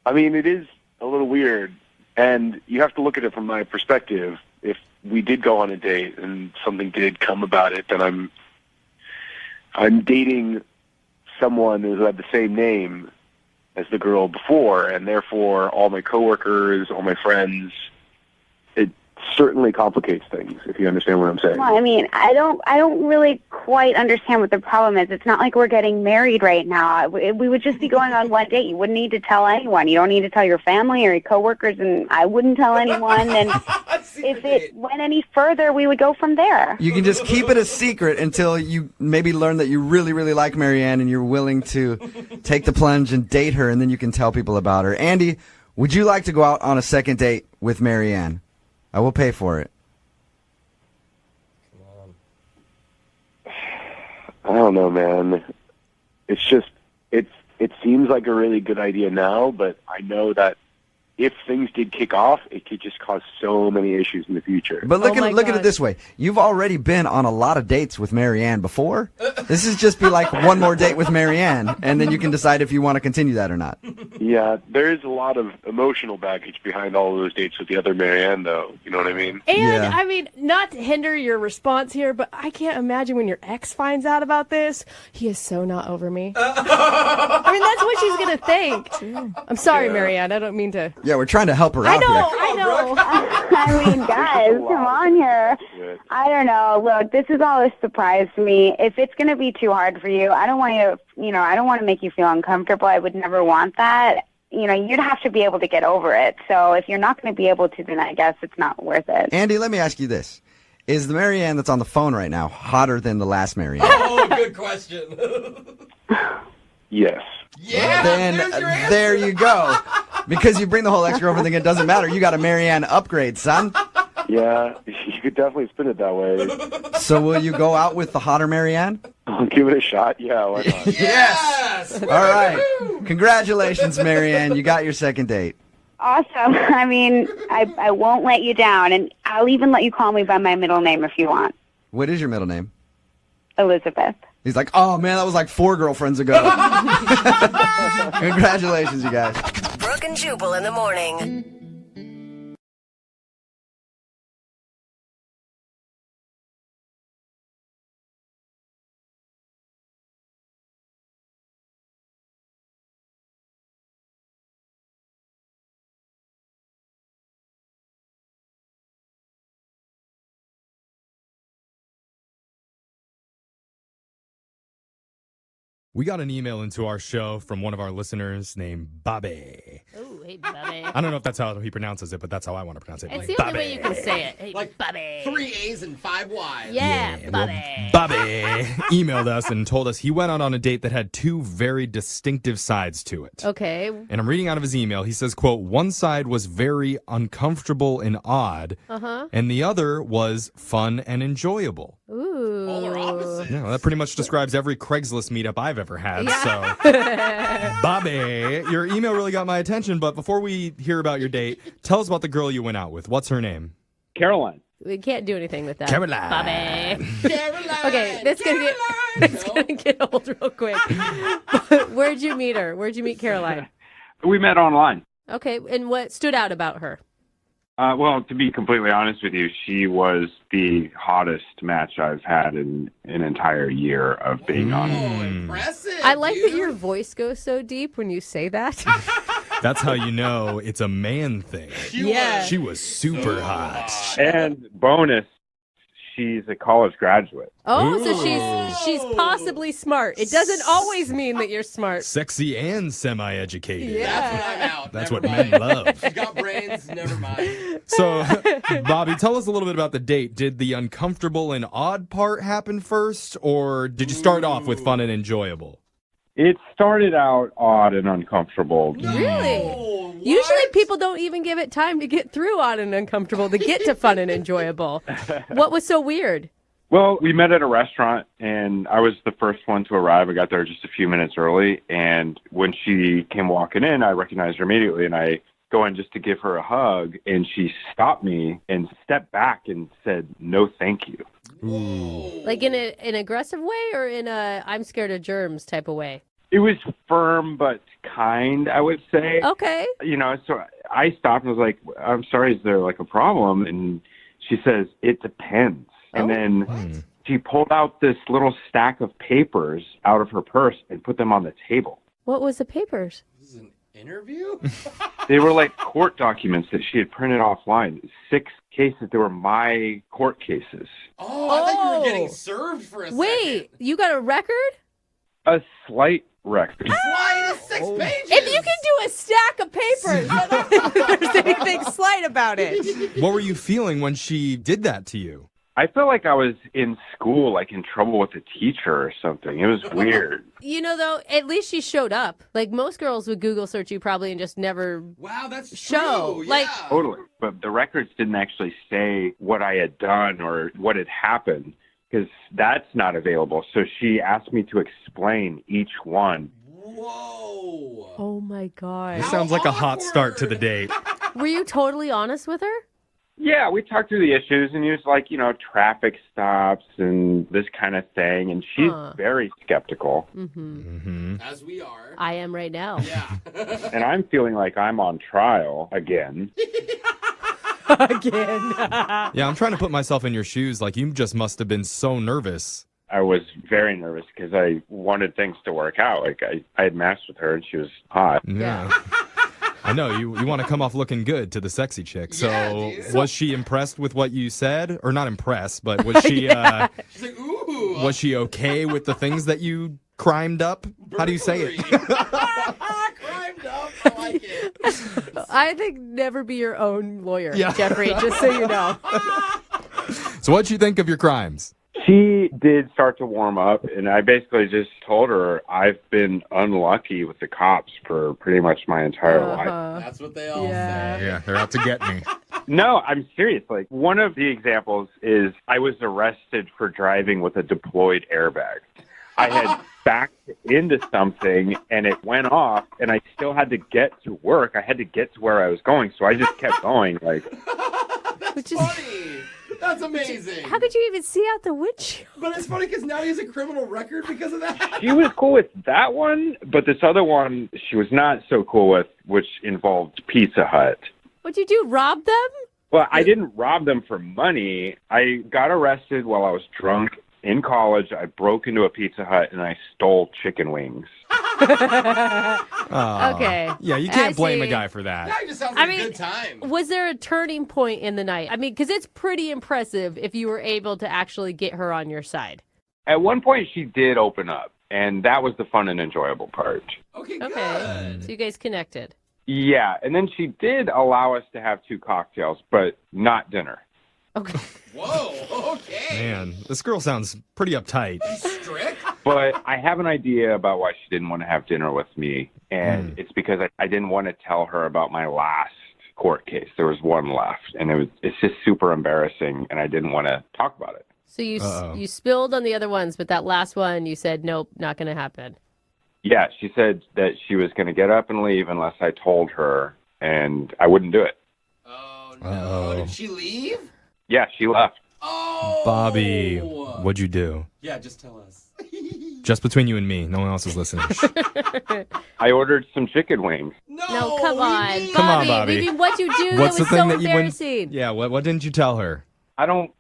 I mean, it is a little weird, and you have to look at it from my perspective. If we did go on a date and something did come about it, then I'm dating someone who had the same name as the girl before, and therefore all my coworkers, all my friends, it certainly complicates things, if you understand what I'm saying. Well, I mean, I don't really quite understand what the problem is. It's not like we're getting married right now. We would just be going on one date. You wouldn't need to tell anyone. You don't need to tell your family or your coworkers, and I wouldn't tell anyone. And if it went any further, we would go from there. You can just keep it a secret until you maybe learn that you really, really like Marianne and you're willing to take the plunge and date her, and then you can tell people about her. Andy, would you like to go out on a second date with Marianne? I will pay for it. I don't know, man. It's just, it seems like a really good idea now, but I know that if things did kick off, it could just cause so many issues in the future. But look at it this way. You've already been on a lot of dates with Marianne before. This is just be like one more date with Marianne, and then you can decide if you want to continue that or not. Yeah, there is a lot of emotional baggage behind all of those dates with the other Marianne, though. You know what I mean? And, I mean, not to hinder your response here, but I can't imagine when your ex finds out about this. He is so not over me. I mean, that's what she's going to think. I'm sorry, Marianne. I don't mean to... Yeah, we're trying to help her out here. I know. I mean, guys, come on here. I don't know. Look, this is all a surprise to me. If it's going to be too hard for you, I don't want you, I don't want to make you feel uncomfortable. I would never want that. You'd have to be able to get over it. So if you're not going to be able to, then I guess it's not worth it. Andy, let me ask you this. Is the Marianne that's on the phone right now hotter than the last Marianne? Oh, good question. Yes. Yeah, then there you go. Because you bring the whole ex-girlfriend thing, it doesn't matter. You got a Marianne upgrade, son. Yeah, you could definitely spin it that way. So will you go out with the hotter Marianne? I'll give it a shot. Yeah, why not? Yes! All right. Congratulations, Marianne. You got your second date. Awesome. I mean, I won't let you down, and I'll even let you call me by my middle name if you want. What is your middle name? Elizabeth. He's like, oh, man, that was like 4 girlfriends ago. Congratulations, you guys. Brooke and Jubal in the morning. We got an email into our show from one of our listeners named Bobby. Oh, hey, Bobby. I don't know if that's how he pronounces it, but that's how I want to pronounce it. It's the only way you can say it. Hey, like Bobby. 3 A's and 5 Y's. Yeah, Bobby. Well, Bobby emailed us and told us he went out on a date that had 2 very distinctive sides to it. Okay. And I'm reading out of his email. He says, quote, one side was very uncomfortable and odd, and the other was fun and enjoyable. Ooh. Polar opposite. Yeah, well, that pretty much describes every Craigslist meetup I've ever had. Yeah. So, Bobby, your email really got my attention, but before we hear about your date, tell us about the girl you went out with. What's her name? Caroline. We can't do anything with that. Caroline. Bobby. Caroline. Okay, that's gonna get old real quick. Where'd you meet her? Where'd you meet Caroline? We met online. Okay, and what stood out about her? Well, to be completely honest with you, she was the hottest match I've had in an entire year of being on. Oh, impressive. I like that your voice goes so deep when you say that. That's how you know it's a man thing. She was super hot. And bonus, she's a college graduate. Oh, so she's possibly smart. It doesn't always mean that you're smart. Sexy and semi-educated. Yeah. That's what I'm out. That's Never what mind. men love. She's got brains. Never mind. So, Bobby, tell us a little bit about the date. Did the uncomfortable and odd part happen first, or did you start off with fun and enjoyable? It started out odd and uncomfortable. Really? Usually people don't even give it time to get through odd and uncomfortable to get to fun and enjoyable. What was so weird? Well, we met at a restaurant, and I was the first one to arrive. I got there just a few minutes early, and when she came walking in, I recognized her immediately, and I go in just to give her a hug, and she stopped me and stepped back and said, "No, thank you." Ooh. Like in an aggressive way or in a I'm scared of germs type of way? It was firm but kind, I would say. Okay. So I stopped and was like, "I'm sorry, is there like a problem?" And she says, "It depends." And then she pulled out this little stack of papers out of her purse and put them on the table. What was the papers? This is an interview? They were like court documents that she had printed offline. 6 cases. They were my court cases. Oh, I thought you were getting served for a second. Wait, you got a record? A slight record. Slight is 6 pages. If you can do a stack of papers, I don't think there's anything slight about it. What were you feeling when she did that to you? I felt like I was in school, like in trouble with a teacher or something. It was weird. Though, at least she showed up. Like, most girls would Google search you probably and just never show. True. Like, Totally. But the records didn't actually say what I had done or what had happened, because that's not available. So she asked me to explain each one. Whoa. Oh my God. This sounds like a hot start to the date. Were you totally honest with her? Yeah, we talked through the issues, and he was like, traffic stops and this kind of thing, and she's very skeptical. As we are. I am right now. Yeah. And I'm feeling like I'm on trial again. Again. Yeah, I'm trying to put myself in your shoes. Like, you just must have been so nervous. I was very nervous because I wanted things to work out. Like, I had matched with her, and she was hot. Yeah. I know, you want to come off looking good to the sexy chick. So was she impressed with what you said? Or not impressed, but was she She's like, ooh. was she okay with the things that you crimed up? How do you say it? Crimed up. I like it. I think never be your own lawyer, Yeah. Jeffrey, just so you know. So what'd you think of your crimes? She did start to warm up, and I basically just told her I've been unlucky with the cops for pretty much my entire life. That's what they all say. Yeah, they're out to get me. No, I'm serious. Like, one of the examples is I was arrested for driving with a deployed airbag. I had backed into something, and it went off, and I still had to get to work. I had to get to where I was going, so I just kept going. Like, That's funny. That's amazing. How could you even see out the windshield? But it's funny because now he has a criminal record because of that. she was cool with that one, but this other one she was not so cool with, which involved Pizza Hut. What'd you do, rob them? Well, I didn't rob them for money. I got arrested while I was drunk in college. I broke into a Pizza Hut and I stole chicken wings. Okay. Yeah, you can't blame a guy for that. That just sounds like a good time. Was there a turning point in the night? I mean, because it's pretty impressive if you were able to actually get her on your side. At one point, she did open up, and that was the fun and enjoyable part. Okay, Okay. So you guys connected. Yeah, and then she did allow us to have 2 cocktails, but not dinner. Okay. Whoa, okay. Man, this girl sounds pretty uptight. Strict? But I have an idea about why she didn't want to have dinner with me, and it's because I didn't want to tell her about my last court case. There was one left, and it's just super embarrassing, and I didn't want to talk about it. So you spilled on the other ones, but that last one you said, nope, not going to happen. Yeah, she said that she was going to get up and leave unless I told her, and I wouldn't do it. Oh, no. Did she leave? Yeah, she left. Oh! Bobby, what'd you do? Yeah, just tell us. Just between you and me. No one else is listening. I ordered some chicken wings. No, come on. Come on, Bobby. I mean, what'd you do? What's that the was thing so that you wouldn't? embarrassing. Yeah, what didn't you tell her? I don't...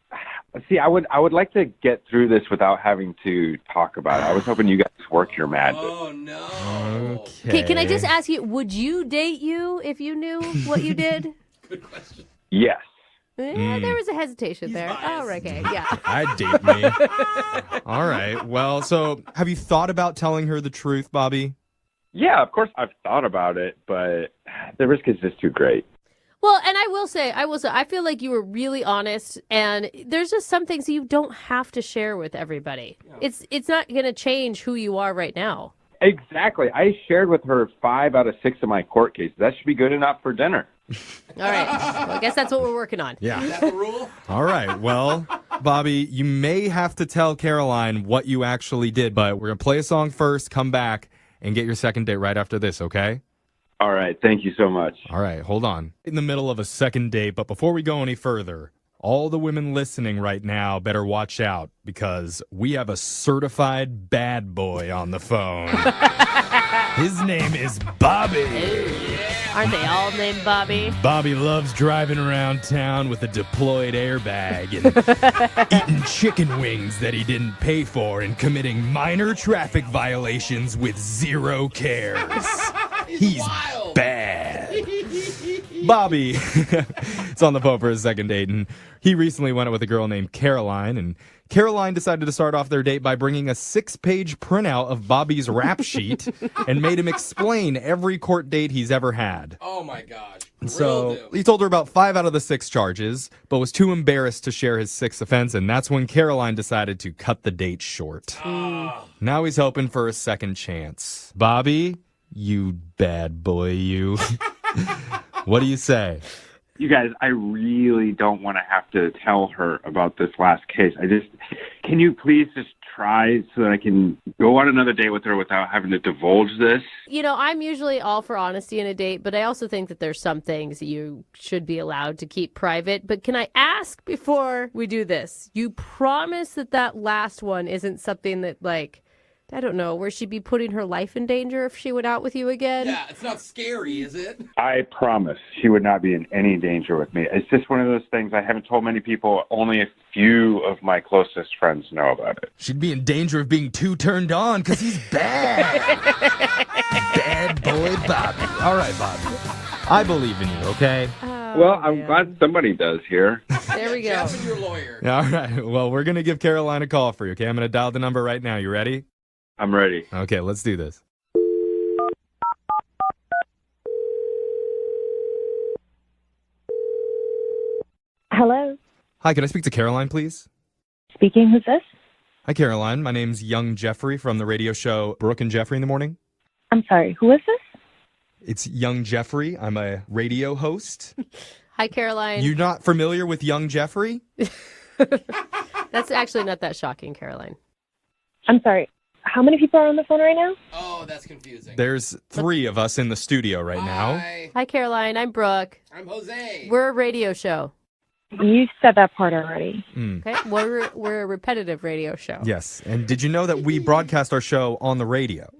See, I would like to get through this without having to talk about it. I was hoping you guys work your magic. Oh, no. Okay, can I just ask you, would you date you if you knew what you did? Good question. Yes. There was a hesitation there. Oh, okay, yeah. I'd date me. All right. Well, so have you thought about telling her the truth, Bobby? Yeah, of course I've thought about it, but the risk is just too great. Well, and I will say, I feel like you were really honest, and there's just some things you don't have to share with everybody. Yeah. It's not going to change who you are right now. Exactly. I shared with her 5 out of 6 of my court cases. That should be good enough for dinner. All right. Well, I guess that's what we're working on. Yeah. Is that the rule? All right. Well, Bobby, you may have to tell Caroline what you actually did, but we're going to play a song first, come back, and get your second date right after this, okay? All right. Thank you so much. All right. Hold on. In the middle of a second date, but before we go any further, all the women listening right now better watch out because we have a certified bad boy on the phone. His name is Bobby. Aren't they all named Bobby? Bobby loves driving around town with a deployed airbag and eating chicken wings that he didn't pay for and committing minor traffic violations with 0 cares. He's bad. Bobby is on the phone for his second date, and he recently went out with a girl named Caroline, and Caroline decided to start off their date by bringing a 6-page printout of Bobby's rap sheet and made him explain every court date he's ever had. Oh, my gosh. So he told her about 5 out of the 6 charges, but was too embarrassed to share his 6th offense, and that's when Caroline decided to cut the date short. Now he's hoping for a second chance. Bobby, you bad boy, you. What do you say? You guys, I really don't want to have to tell her about this last case. Can you please just try so that I can go on another date with her without having to divulge this? You know, I'm usually all for honesty in a date, but I also think that there's some things you should be allowed to keep private. But can I ask before we do this, you promise that last one isn't something that, like, I don't know, where she'd be putting her life in danger if she went out with you again? Yeah, it's not scary, is it? I promise she would not be in any danger with me. It's just one of those things I haven't told many people. Only a few of my closest friends know about it. She'd be in danger of being too turned on because he's bad. Bad boy Bobby. All right, Bobby. I believe in you, okay? Well, I'm glad somebody does here. There we go. Jeff and your lawyer. All right. Well, we're going to give Caroline a call for you, okay? I'm going to dial the number right now. You ready? I'm ready. Okay, let's do this. Hello? Hi, can I speak to Caroline, please? Speaking, who's this? Hi, Caroline. My name's Young Jeffrey from the radio show Brooke and Jeffrey in the Morning. I'm sorry, who is this? It's Young Jeffrey. I'm a radio host. Hi, Caroline. You're not familiar with Young Jeffrey? That's actually not that shocking, Caroline. I'm sorry. How many people are on the phone right now? Oh, that's confusing. There's 3 of us in the studio right now. Hi, Caroline. I'm Brooke. I'm Jose. We're a radio show. You said that part already. Okay, we're a repetitive radio show. Yes, and did you know that we broadcast our show on the radio?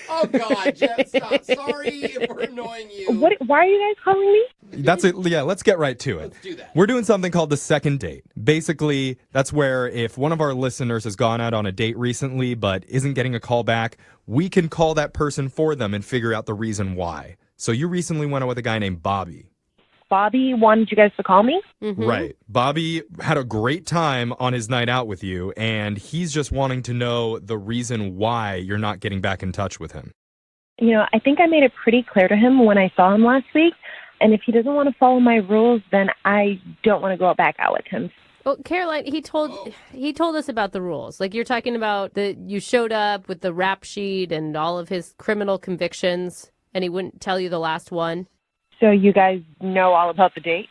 Oh, God, Jeff, stop. Sorry if we're annoying you. Why are you guys calling me? That's it. Yeah, let's get right to it. Let's do that. We're doing something called the second date. Basically, that's where if one of our listeners has gone out on a date recently but isn't getting a call back, we can call that person for them and figure out the reason why. So you recently went out with a guy named Bobby. Bobby wanted you guys to call me? Mm-hmm. Right. Bobby had a great time on his night out with you, and he's just wanting to know the reason why you're not getting back in touch with him. You know, I think I made it pretty clear to him when I saw him last week. And if he doesn't want to follow my rules, then I don't want to go back out with him. Well, Caroline, he told us about the rules. Like, you're talking about that you showed up with the rap sheet and all of his criminal convictions, and he wouldn't tell you the last one. So you guys know all about the date?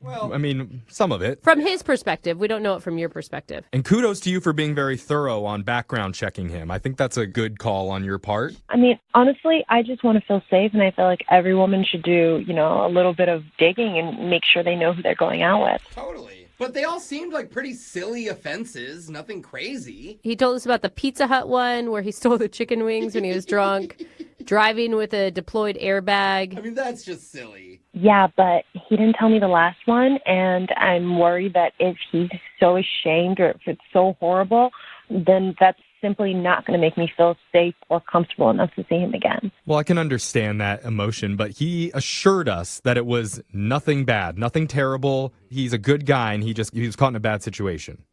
Well, I mean, some of it. From his perspective. We don't know it from your perspective. And kudos to you for being very thorough on background checking him. I think that's a good call on your part. I mean, honestly, I just want to feel safe, and I feel like every woman should do, you know, a little bit of digging and make sure they know who they're going out with. Totally. But they all seemed like pretty silly offenses, nothing crazy. He told us about the Pizza Hut one where he stole the chicken wings when he was drunk, driving with a deployed airbag. I mean, that's just silly. Yeah, but he didn't tell me the last one, and I'm worried that if he's so ashamed or if it's so horrible, then that's simply not going to make me feel safe or comfortable enough to see him again. Well, I can understand that emotion, but he assured us that it was nothing bad, nothing terrible. He's a good guy, and he was caught in a bad situation.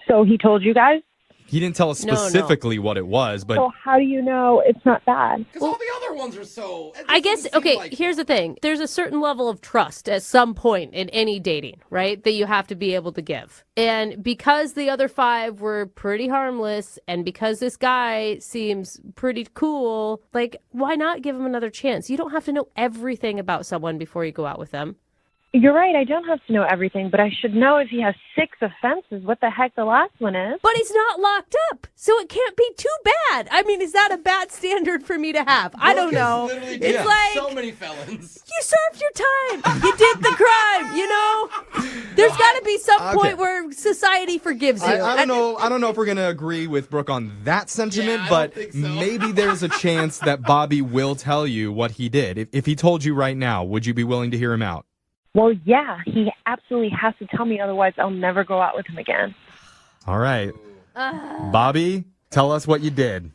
So he told you guys? He didn't tell us specifically what it was, but... So how do you know it's not bad? Because all the other ones are so... I guess, okay, here's the thing. There's a certain level of trust at some point in any dating, right, that you have to be able to give. And because the other 5 were pretty harmless, and because this guy seems pretty cool, like, why not give him another chance? You don't have to know everything about someone before you go out with them. You're right, I don't have to know everything, but I should know if he has 6 offenses, what the heck the last one is. But he's not locked up, so it can't be too bad. I mean, is that a bad standard for me to have? I don't know. It's like, so many felons. You served your time. You did the crime, you know? There's got to be some point where society forgives you. I don't know if we're going to agree with Brooke on that sentiment, but maybe there's a chance that Bobby will tell you what he did. If he told you right now, would you be willing to hear him out? Well, yeah, he absolutely has to tell me, otherwise I'll never go out with him again. All right. Bobby, tell us what you did.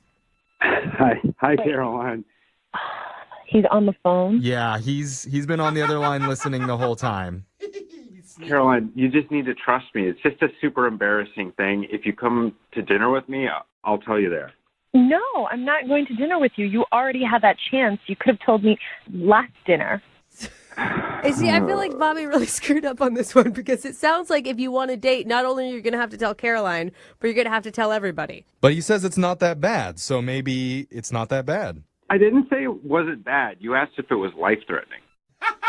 Hi, Caroline. He's on the phone? Yeah, he's been on the other line listening the whole time. Caroline, you just need to trust me. It's just a super embarrassing thing. If you come to dinner with me, I'll tell you there. No, I'm not going to dinner with you. You already had that chance. You could have told me last dinner. See, I feel like Bobby really screwed up on this one because it sounds like if you want to date, not only are you going to have to tell Caroline, but you're going to have to tell everybody. But he says it's not that bad, so maybe it's not that bad. I didn't say it wasn't bad. You asked if it was life-threatening.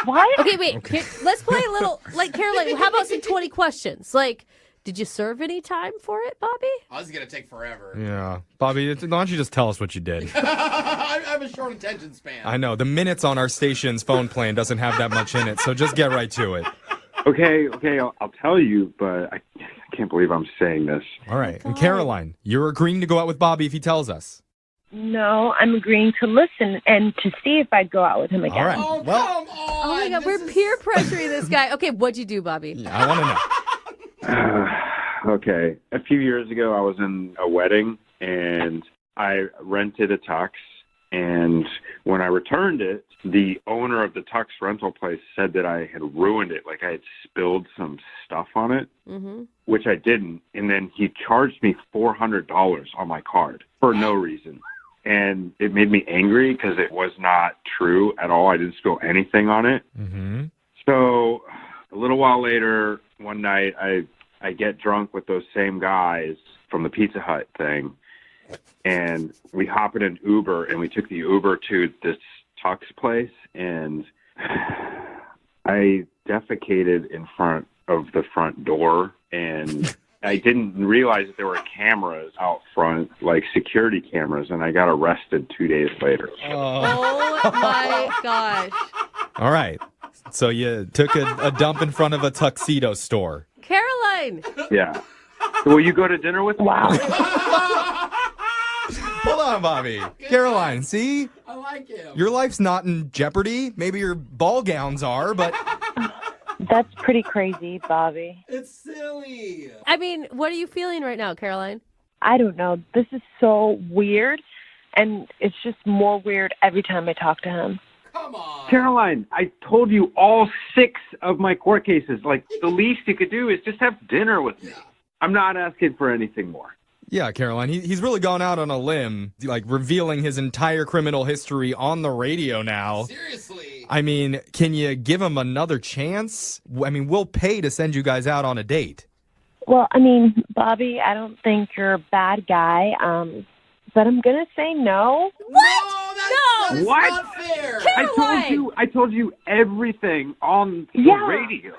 What? Okay, wait. Okay. Let's play a little, like, Caroline, how about some 20 questions? Like, did you serve any time for it, Bobby? Oh, this is going to take forever. Yeah. Bobby, why don't you just tell us what you did? I have a short attention span. I know. The minutes on our station's phone plan doesn't have that much in it, so just get right to it. Okay, I'll tell you, but I can't believe I'm saying this. All right. And Caroline, you're agreeing to go out with Bobby if he tells us. No, I'm agreeing to listen and to see if I'd go out with him again. All right. Oh, Well, come on. Oh my God, we're peer pressuring this guy. Okay, what'd you do, Bobby? yeah, I want to know. Okay. A few years ago, I was in a wedding, and I rented a tux. And when I returned it, the owner of the tux rental place said that I had ruined it, like I had spilled some stuff on it, which I didn't. And then he charged me $400 on my card for no reason. And it made me angry because it was not true at all. I didn't spill anything on it. Mm-hmm. So a little while later, one night, I get drunk with those same guys from the Pizza Hut thing. And we hop in an Uber, and we took the Uber to this tux place, and I defecated in front of the front door, and I didn't realize that there were cameras out front, like security cameras, and I got arrested 2 days later. Oh my gosh. All right. So you took a dump in front of a tuxedo store. Caroline. Yeah. Will you go to dinner with me? Wow. Hold on, Bobby. Caroline, see? I like him. Your life's not in jeopardy. Maybe your ball gowns are, but... That's pretty crazy, Bobby. It's silly. I mean, what are you feeling right now, Caroline? I don't know. This is so weird, and it's just more weird every time I talk to him. Come on. Caroline, I told you all 6 of my court cases. Like, the least you could do is just have dinner with me. I'm not asking for anything more. Yeah, Caroline, he's really gone out on a limb, like revealing his entire criminal history on the radio now. Seriously. I mean, can you give him another chance? I mean, we'll pay to send you guys out on a date. Well, I mean, Bobby, I don't think you're a bad guy, but I'm going to say no. What? That's What? not fair. I told you everything on the radio.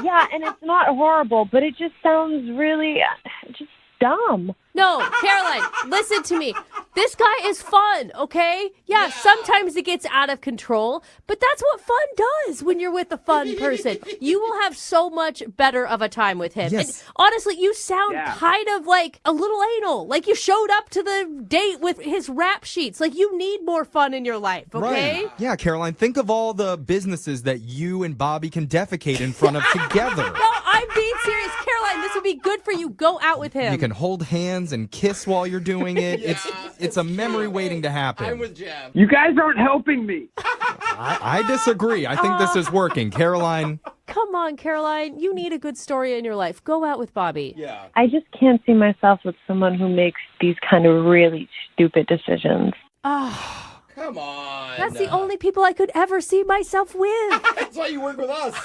Yeah, and it's not horrible, but it just sounds really just dumb. No, Caroline, listen to me. This guy is fun, okay? Yeah, sometimes it gets out of control, but that's what fun does when you're with a fun person. You will have so much better of a time with him. Yes. And honestly, you sound kind of like a little anal. Like you showed up to the date with his rap sheets. Like you need more fun in your life, okay? Right. Yeah, Caroline, think of all the businesses that you and Bobby can defecate in front of together. No, I'm being serious. Caroline, this would be good for you. Go out with him. You can hold hands and kiss while you're doing it. It's a memory waiting to happen. I'm with Jeff. You guys aren't helping me. I disagree. I think this is working. Caroline. Come on, Caroline. You need a good story in your life. Go out with Bobby. Yeah. I just can't see myself with someone who makes these kind of really stupid decisions. Oh, come on. That's the only people I could ever see myself with. That's why you work with us.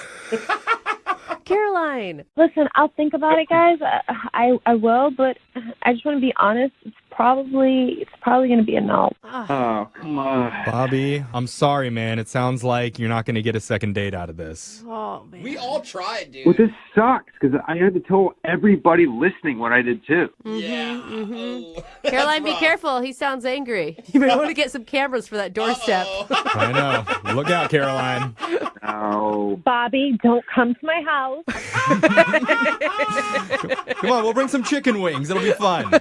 Caroline. Listen, I'll think about it, guys. I will, but I just want to be honest. It's probably going to be a no. Oh, come on. Bobby, I'm sorry, man. It sounds like you're not going to get a second date out of this. Oh, man. We all tried, dude. Well, this sucks because I had to tell everybody listening what I did too. Oh, Caroline, be careful. He sounds angry. You may want to get some cameras for that doorstep. I know. Look out, Caroline. No. Bobby, don't come to my house. Come on, we'll bring some chicken wings. It'll be fun.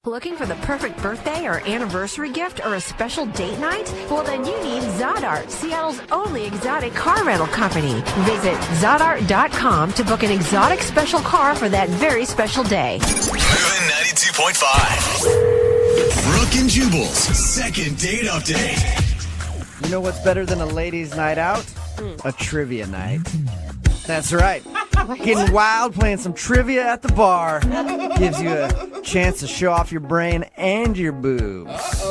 Looking for the perfect birthday or anniversary gift or a special date night? Well, then you need Zodart, Seattle's only exotic car rental company. Visit Zodart.com to book an exotic special car for that very special day. Moving 92.5. Brooke and Jubal's second date update. You know what's better than a ladies' night out? A trivia night. That's right. Getting wild, playing some trivia at the bar gives you a chance to show off your brain and your boobs.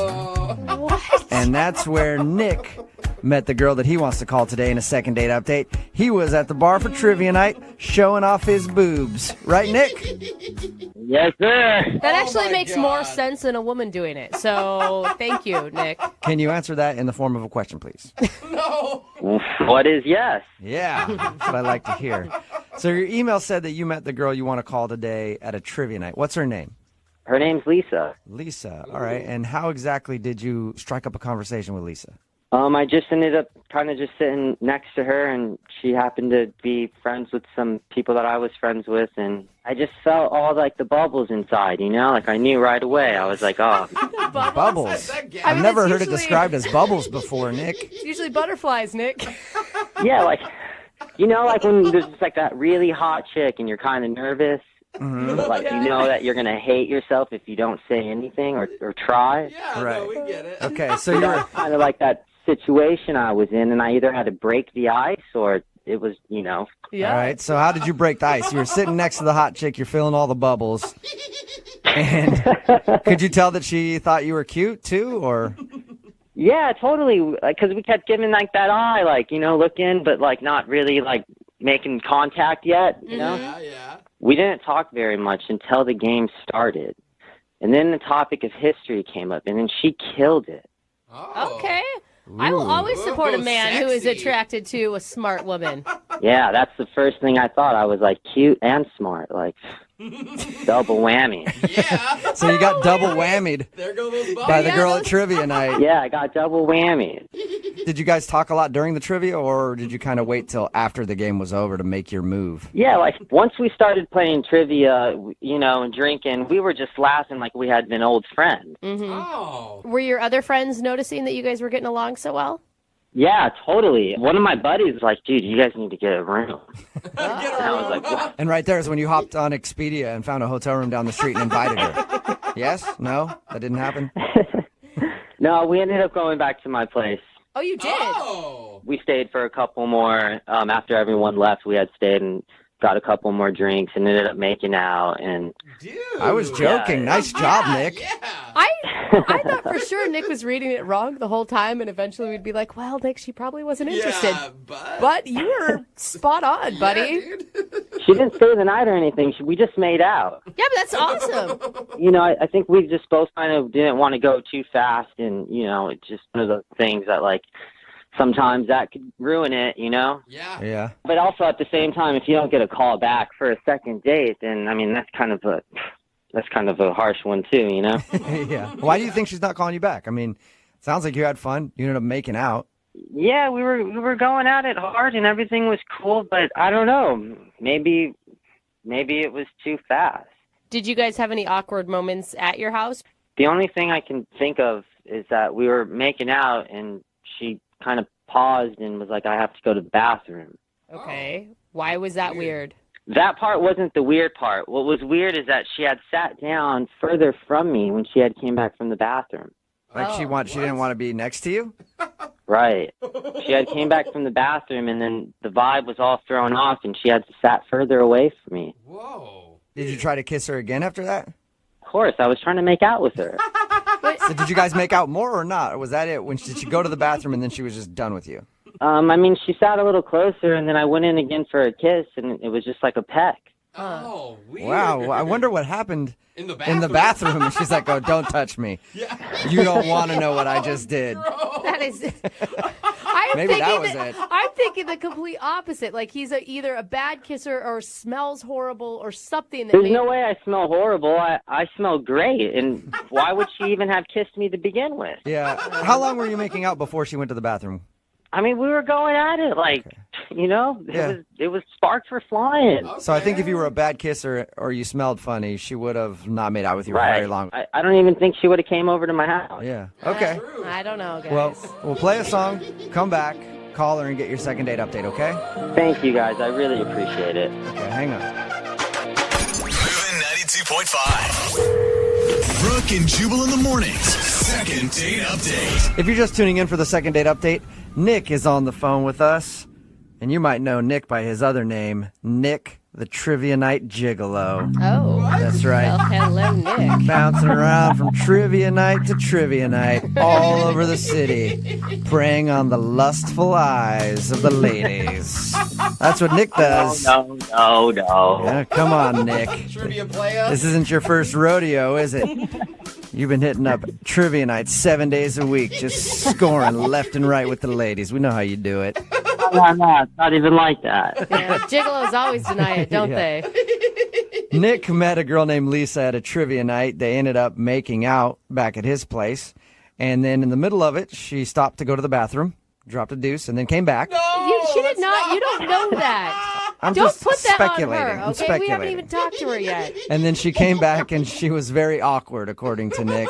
What? And that's where Nick met the girl that he wants to call today in a second date update. He was at the bar for trivia night showing off his boobs. Right, Nick? Yes, sir. That actually makes more sense than a woman doing it. So thank you, Nick. Can you answer that in the form of a question, please? No. What is yes? Yeah, that's what I like to hear. So your email said that you met the girl you want to call today at a trivia night. What's her name? Her name's Lisa. Lisa. All right. And how exactly did you strike up a conversation with Lisa? I just ended up kind of just sitting next to her, and she happened to be friends with some people that I was friends with, and I just felt all like the bubbles inside, you know? Like I knew right away. I was like, oh. Bubbles? I've never heard it described as bubbles before, Nick. It's usually butterflies, Nick. Yeah, like, you know, like when there's just like that really hot chick and you're kind of nervous. Mm-hmm. But like you know that you're gonna hate yourself if you don't say anything or try. Yeah, right. No, we get it. Okay, so you're kind of like that situation I was in, and I either had to break the ice or it was, you know. Yeah. All right, so how did you break the ice? You were sitting next to the hot chick, you're feeling all the bubbles. And could you tell that she thought you were cute too, or? Yeah, totally. Like, cause we kept giving like that eye, like, you know, looking, but like not really like making contact yet, you know? Yeah. We didn't talk very much until the game started. And then the topic of history came up, and then she killed it. Oh. Okay. I will always support a Ooh, man who is sexy. attracted to a smart woman. Yeah, that's the first thing I thought. I was like cute and smart, like double whammy. Yeah. So you got double whammied There go those bubbles. by the girl at trivia night. Yeah, I got double whammy. Did you guys talk a lot during the trivia, or did you kind of wait till after the game was over to make your move? Yeah, like once we started playing trivia, you know, and drinking, we were just laughing like we had been old friends. Mm-hmm. Oh. Were your other friends noticing that you guys were getting along so well? Yeah, totally. One of my buddies was like, dude, you guys need to get a room. Get And I was like, what? And right there is when you hopped on Expedia and found a hotel room down the street and invited her. Yes? No? That didn't happen? No, we ended up going back to my place. Oh, you did? Oh. We stayed for a couple more. After everyone left, we had stayed and got a couple more drinks and ended up making out. And Dude. I was joking. Yeah. Nice job, Nick. Yeah. I thought for sure Nick was reading it wrong the whole time, and eventually we'd be like, well, Nick, she probably wasn't interested. Yeah, But you were spot on, buddy. Yeah, dude. she didn't stay the night or anything. We just made out. Yeah, but that's awesome. You know, I think we just both kind of didn't want to go too fast. And, you know, it's just one of the things that, like, sometimes that could ruin it, you know? Yeah. Yeah. But also at the same time, if you don't get a call back for a second date, then, I mean, that's kind of a harsh one too, you know? Yeah. Why do you think she's not calling you back? I mean, sounds like you had fun. You ended up making out. Yeah, we were going at it hard and everything was cool, but I don't know. Maybe it was too fast. Did you guys have any awkward moments at your house? The only thing I can think of is that we were making out and she kind of paused and was like, I have to go to the bathroom. Okay. Why was that weird? That part wasn't the weird part. What was weird is that she had sat down further from me when she had came back from the bathroom. Like she didn't want to be next to you? Right. She had came back from the bathroom, and then the vibe was all thrown off, and she had sat further away from me. Whoa. Did you try to kiss her again after that? Of course, I was trying to make out with her. So did you guys make out more or not? Or was that it? Did she go to the bathroom and then she was just done with you? I mean, she sat a little closer, and then I went in again for a kiss, and it was just like a peck. Oh, weird. Wow. I wonder what happened In the in the bathroom. And she's like, oh, don't touch me. Yeah. You don't want to know what I just did. That is... Maybe that was it. I'm thinking the complete opposite. Like he's either a bad kisser or smells horrible or something. That There's no way I smell horrible. I smell great, and why would she even have kissed me to begin with? Yeah. How long were you making out before she went to the bathroom? I mean, we were going at it, like, you know, it was sparks were flying. So I think if you were a bad kisser or you smelled funny, she would have not made out with you for very long. I don't even think she would have came over to my house. Yeah. Okay. I don't know, guys. Well, we'll play a song, come back, call her, and get your second date update, okay? Thank you, guys. I really appreciate it. Okay, hang on. Moving 92.5. Brooke and Jubal in the mornings. Second date update. If you're just tuning in for the second date update, Nick is on the phone with us. And you might know Nick by his other name, Nick the Trivia Night Gigolo. Oh. That's right. Well, hello, Nick. Bouncing around from Trivia Night to Trivia Night all over the city, preying on the lustful eyes of the ladies. That's what Nick does. No. Yeah, come on, Nick. Trivia player. This isn't your first rodeo, is it? You've been hitting up Trivia Night 7 days a week, just scoring left and right with the ladies. We know how you do it. No, it's not even like that. Yeah, gigolos always deny it, don't they? Nick met a girl named Lisa at a trivia night. They ended up making out back at his place. And then in the middle of it, she stopped to go to the bathroom, dropped a deuce, and then came back. She did not. You don't know that. I'm don't just put that speculating. on her, I'm okay? We speculating. haven't even talked to her yet. And then she came back, and she was very awkward, according to Nick.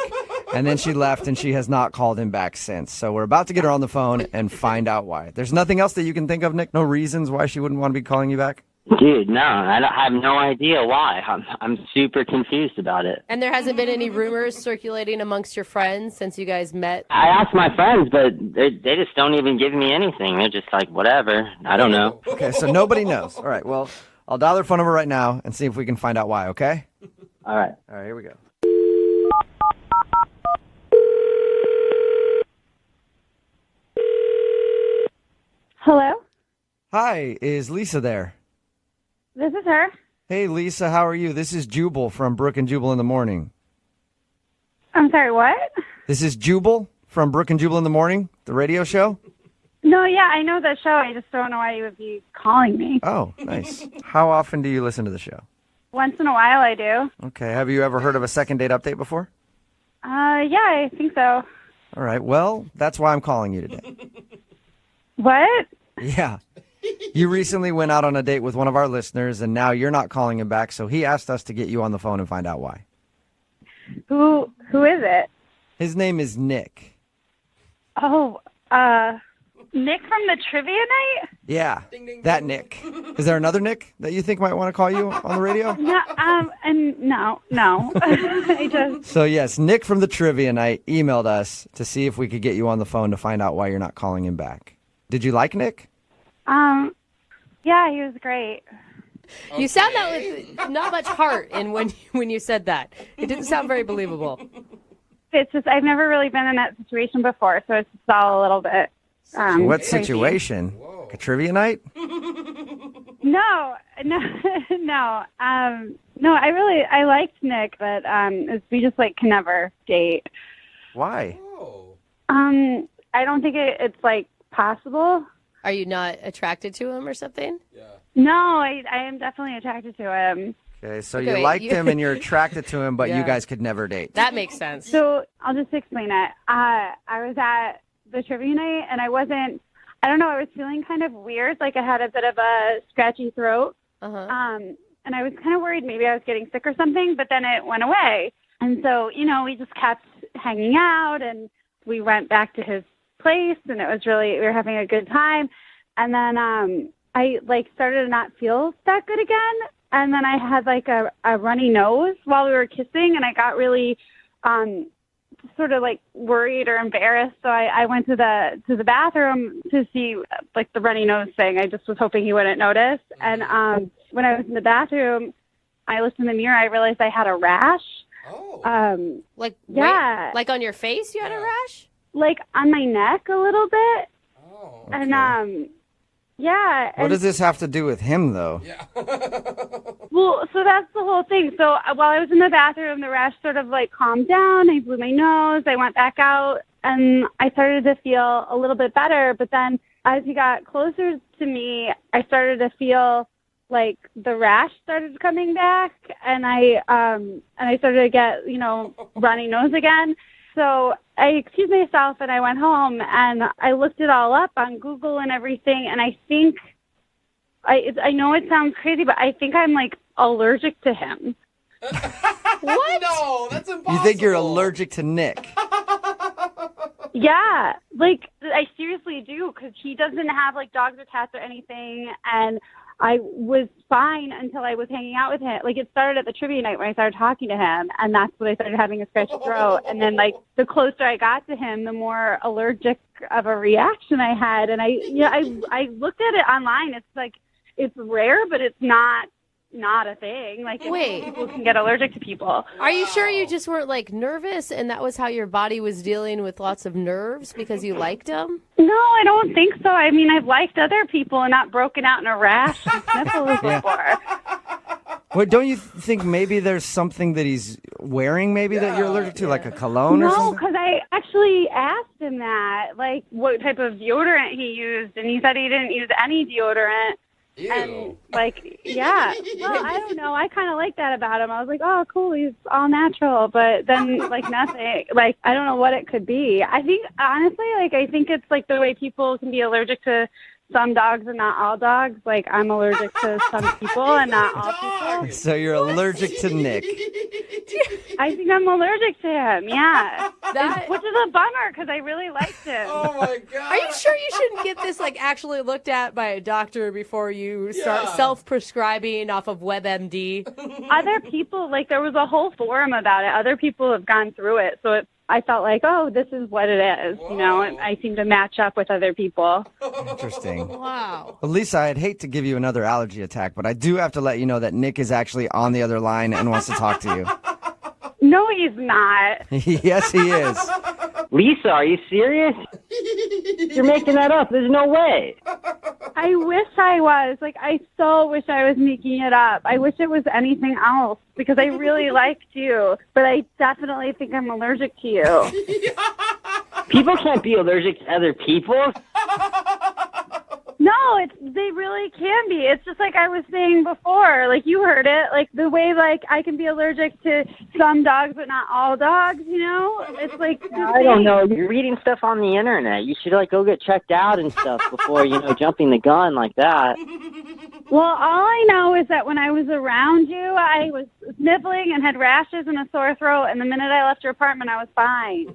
And then she left, and she has not called him back since. So we're about to get her on the phone and find out why. There's nothing else that you can think of, Nick? No reasons why she wouldn't want to be calling you back? Dude, no, I have no idea why. I'm super confused about it. And there hasn't been any rumors circulating amongst your friends since you guys met? I asked my friends, but they just don't even give me anything. They're just like, whatever. I don't know. Okay, so nobody knows. All right, well, I'll dial their phone number right now and see if we can find out why, okay? All right. All right, here we go. Hello? Hi, is Lisa there? This is her. Hey, Lisa, how are you? This is Jubal from Brooke and Jubal in the Morning. I'm sorry, what? This is Jubal from Brooke and Jubal in the Morning, the radio show. No, yeah, I know the show. I just don't know why you would be calling me. Oh, nice. How often do you listen to the show? Once in a while, I do. Okay, have you ever heard of a second date update before? Yeah, I think so. All right, well, that's why I'm calling you today. What? Yeah. You recently went out on a date with one of our listeners, and now you're not calling him back, so he asked us to get you on the phone and find out why. Who is it? His name is Nick. Oh, Nick from the trivia night? Yeah, that Nick. Is there another Nick that you think might want to call you on the radio? No, and no. I just... So, yes, Nick from the trivia night emailed us to see if we could get you on the phone to find out why you're not calling him back. Did you like Nick? Yeah, he was great. You sound that with not much heart in when you said that. It didn't sound very believable. It's just, I've never really been in that situation before, so it's just all a little bit... What crazy. situation? A trivia night? No. I liked Nick, but we just can never date. Why? I don't think it's possible. Are you not attracted to him or something? Yeah. No, I am definitely attracted to him. Okay, so Okay, you liked him and you're attracted to him, but you Yeah. guys could never date. That makes sense. So I'll just explain it. I was at the trivia night, and I was feeling kind of weird, I had a bit of a scratchy throat. Uh-huh. And I was kind of worried maybe I was getting sick or something, but then it went away. And so, we just kept hanging out, and we went back to his place, and it was we were having a good time. And then I started to not feel that good again. And then I had a runny nose while we were kissing, and I got really sort of worried or embarrassed. So I went to the bathroom to see the runny nose thing. I just was hoping he wouldn't notice. And when I was in the bathroom, I looked in the mirror. I realized I had a rash. Oh. Yeah. Right, on your face you had a rash? On my neck a little bit. Oh. Okay. And yeah. What does this have to do with him, though? Yeah. Well, so that's the whole thing. So while I was in the bathroom, the rash sort of calmed down. I blew my nose. I went back out, and I started to feel a little bit better. But then as he got closer to me, I started to feel the rash started coming back, and I started to get, runny nose again. So I excused myself, and I went home, and I looked it all up on Google and everything, and I think, I know it sounds crazy, but I think I'm, allergic to him. What? No, that's impossible. You think you're allergic to Nick? Yeah. I seriously do, because he doesn't have, dogs or cats or anything, and I was fine until I was hanging out with him. It started at the trivia night when I started talking to him, and that's when I started having a scratchy throat. And then, the closer I got to him, the more allergic of a reaction I had. And I looked at it online. It's it's rare, but it's not not a thing. Like, Wait. people can get allergic to people. Are you sure you just weren't like nervous and that was how your body was dealing with lots of nerves because you liked them? No, I don't think so. I mean, I've liked other people and not broken out in a rash and sniffles before. Well, don't you think maybe there's something that he's wearing maybe that you're allergic to, like a cologne or No, something? because I actually asked him that, like, what type of deodorant he used, and he said he didn't use any deodorant. Ew. And, like, yeah. Well, I don't know. I kind of like that about him. I was like, oh, cool, he's all natural. But then, like, nothing. Like, I don't know what it could be. I think, honestly, like, I think it's, like, the way people can be allergic to some dogs and not all dogs. Like, I'm allergic to some people and not all people. So you're allergic to Nick. I think I'm allergic to him, yeah. Which is a bummer because I really liked him. Oh, my God. Are you sure you shouldn't get this like actually looked at by a doctor before you start self-prescribing off of WebMD? Other people, like, there was a whole forum about it. Other people have gone through it. So I felt like, oh, this is what it is, you know, and I seem to match up with other people. Interesting. Wow. Well, Lisa, I'd hate to give you another allergy attack, but I do have to let you know that Nick is actually on the other line and wants to talk to you. No, he's not. Yes, he is. Lisa, are you serious? You're making that up. There's no way. I wish I was. Like, I so wish I was making it up. I wish it was anything else because I really liked you, but I definitely think I'm allergic to you. People can't be allergic to other people. No, they really can be. It's just like I was saying before, like you heard it, like the way like I can be allergic to some dogs but not all dogs, you know? It's like I don't know. You're reading stuff on the internet. You should like go get checked out and stuff before, jumping the gun like that. Well, all I know is that when I was around you, I was sniffling and had rashes and a sore throat, and the minute I left your apartment, I was fine.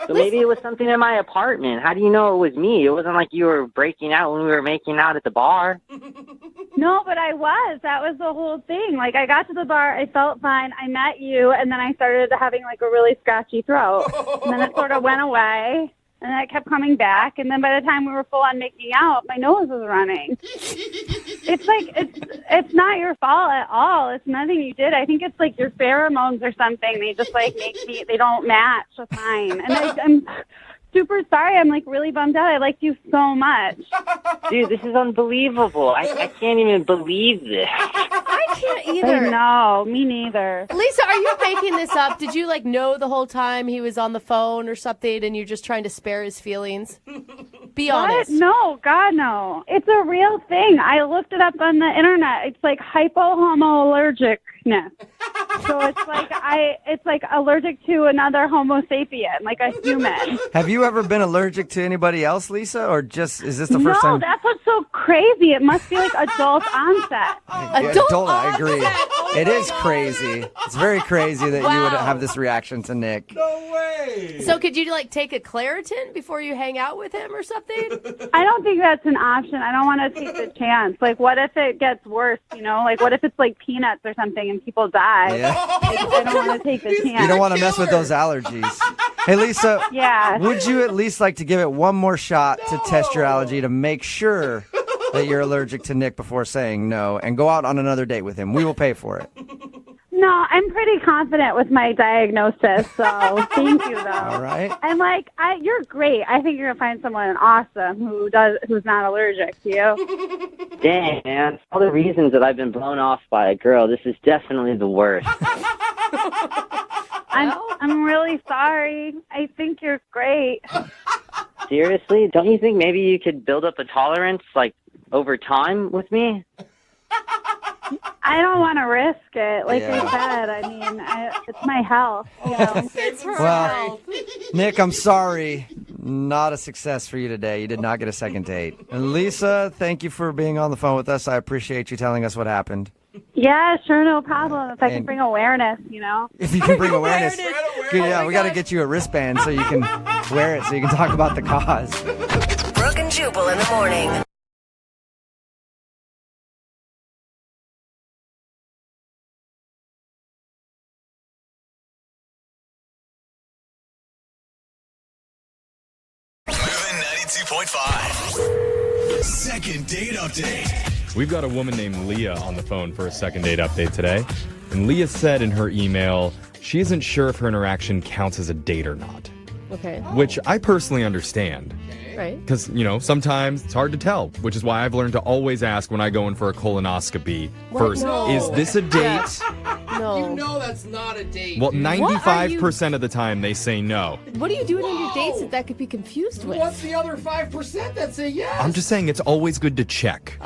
So maybe it was something in my apartment. How do you know it was me? It wasn't like you were breaking out when we were making out at the bar. No, but I was. That was the whole thing. Like, I got to the bar, I felt fine, I met you, and then I started having, like, a really scratchy throat. And then it sort of went away, and then it kept coming back, and then by the time we were full on making out, my nose was running. It's like, it's not your fault at all. It's nothing you did. I think it's, like, your pheromones or something. They just, like, they don't match with mine. And I'm super sorry. I'm, like, really bummed out. I liked you so much. Dude, this is unbelievable. I can't even believe this. I can't either. No, me neither. Lisa, are you making this up? Did you, like, know the whole time he was on the phone or something and you're just trying to spare his feelings? Be honest. No, God, no. It's a real thing. I looked it up on the internet. It's like hypohomoallergicness. So it's like allergic to another Homo sapien, like a human. Have you ever been allergic to anybody else, Lisa, or just is this the first time? No, that's what's so crazy. It must be like adult onset. Adult I agree. It is crazy. It's very crazy that you would have this reaction to Nick. No way. So could you, like, take a Claritin before you hang out with him or something? I don't think that's an option. I don't want to take the chance. Like, what if it gets worse, Like, what if it's, like, peanuts or something and people die? Yeah. Like, I don't want to take the chance. You don't want to mess with those allergies. Hey, Lisa. Yeah. Would you at least like to give it one more shot to test your allergy to make sure that you're allergic to Nick before saying no and go out on another date with him? We will pay for it. No, I'm pretty confident with my diagnosis, so thank you, though. All right. And, like, you're great. I think you're going to find someone awesome who's not allergic to you. Dang, man. All the reasons that I've been blown off by a girl, this is definitely the worst. I'm really sorry. I think you're great. Seriously? Don't you think maybe you could build up a tolerance, like, over time with me? I don't want to risk it. Like I said, I mean, it's my health. It's her Well, Nick, I'm sorry. Not a success for you today. You did not get a second date. And Lisa, thank you for being on the phone with us. I appreciate you telling us what happened. Yeah, sure, no problem. If I can bring awareness, If you can bring awareness. Yeah, we got to get you a wristband so you can wear it so you can talk about the cause. Brooke and Jubal in the morning. Moving 92.5. Second date update. We've got a woman named Leah on the phone for a second date update today. And Leah said in her email she isn't sure if her interaction counts as a date or not. Okay. Which I personally understand. Right. Because, sometimes it's hard to tell, which is why I've learned to always ask when I go in for a colonoscopy first, No. is this a date? No. You know that's not a date. Well, 95% of the time they say no. What are you doing on your dates that could be confused with? What's the other 5% that say yes? I'm just saying it's always good to check,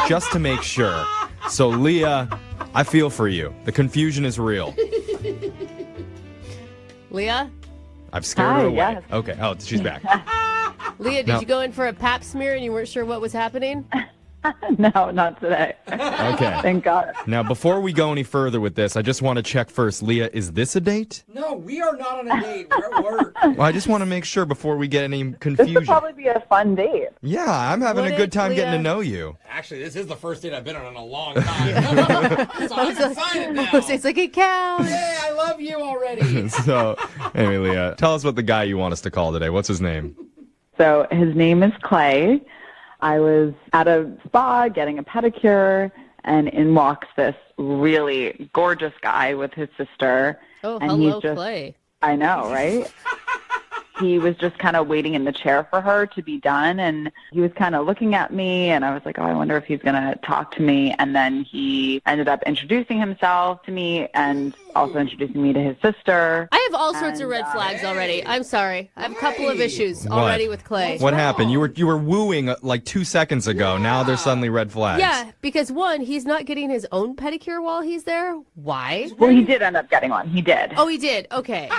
just to make sure. So, Leah, I feel for you. The confusion is real. Leah? I've scared her away. Yes. Okay. Oh, she's back. Leah, did you go in for a pap smear and you weren't sure what was happening? No, not today. Okay. Thank God. Now, before we go any further with this, I just want to check first. Leah, is this a date? No, we are not on a date. We're at work. Well, I just want to make sure before we get any This confusion. would probably be a fun date. Yeah, I'm having a good time getting to know you. Actually, this is the first date I've been on in a long time. So I'm excited now. It's like it counts. Yay, I love you already. So, anyway, Leah, tell us what the guy you want us to call today. What's his name? So his name is Clay. I was at a spa getting a pedicure, and in walks this really gorgeous guy with his sister. Oh, and hello, he's just, Clay. I know, right? He was just kind of waiting in the chair for her to be done, and he was kind of looking at me, and I was like, oh, I wonder if he's going to talk to me. And then he ended up introducing himself to me and also introducing me to his sister. I have all sorts of red flags already. I'm sorry. I have a couple of issues already with Clay. What happened? You were wooing like 2 seconds ago. Now there's suddenly red flags. Yeah, because one, he's not getting his own pedicure while he's there. Why? Well, he did end up getting one. He did. Oh, he did. Okay.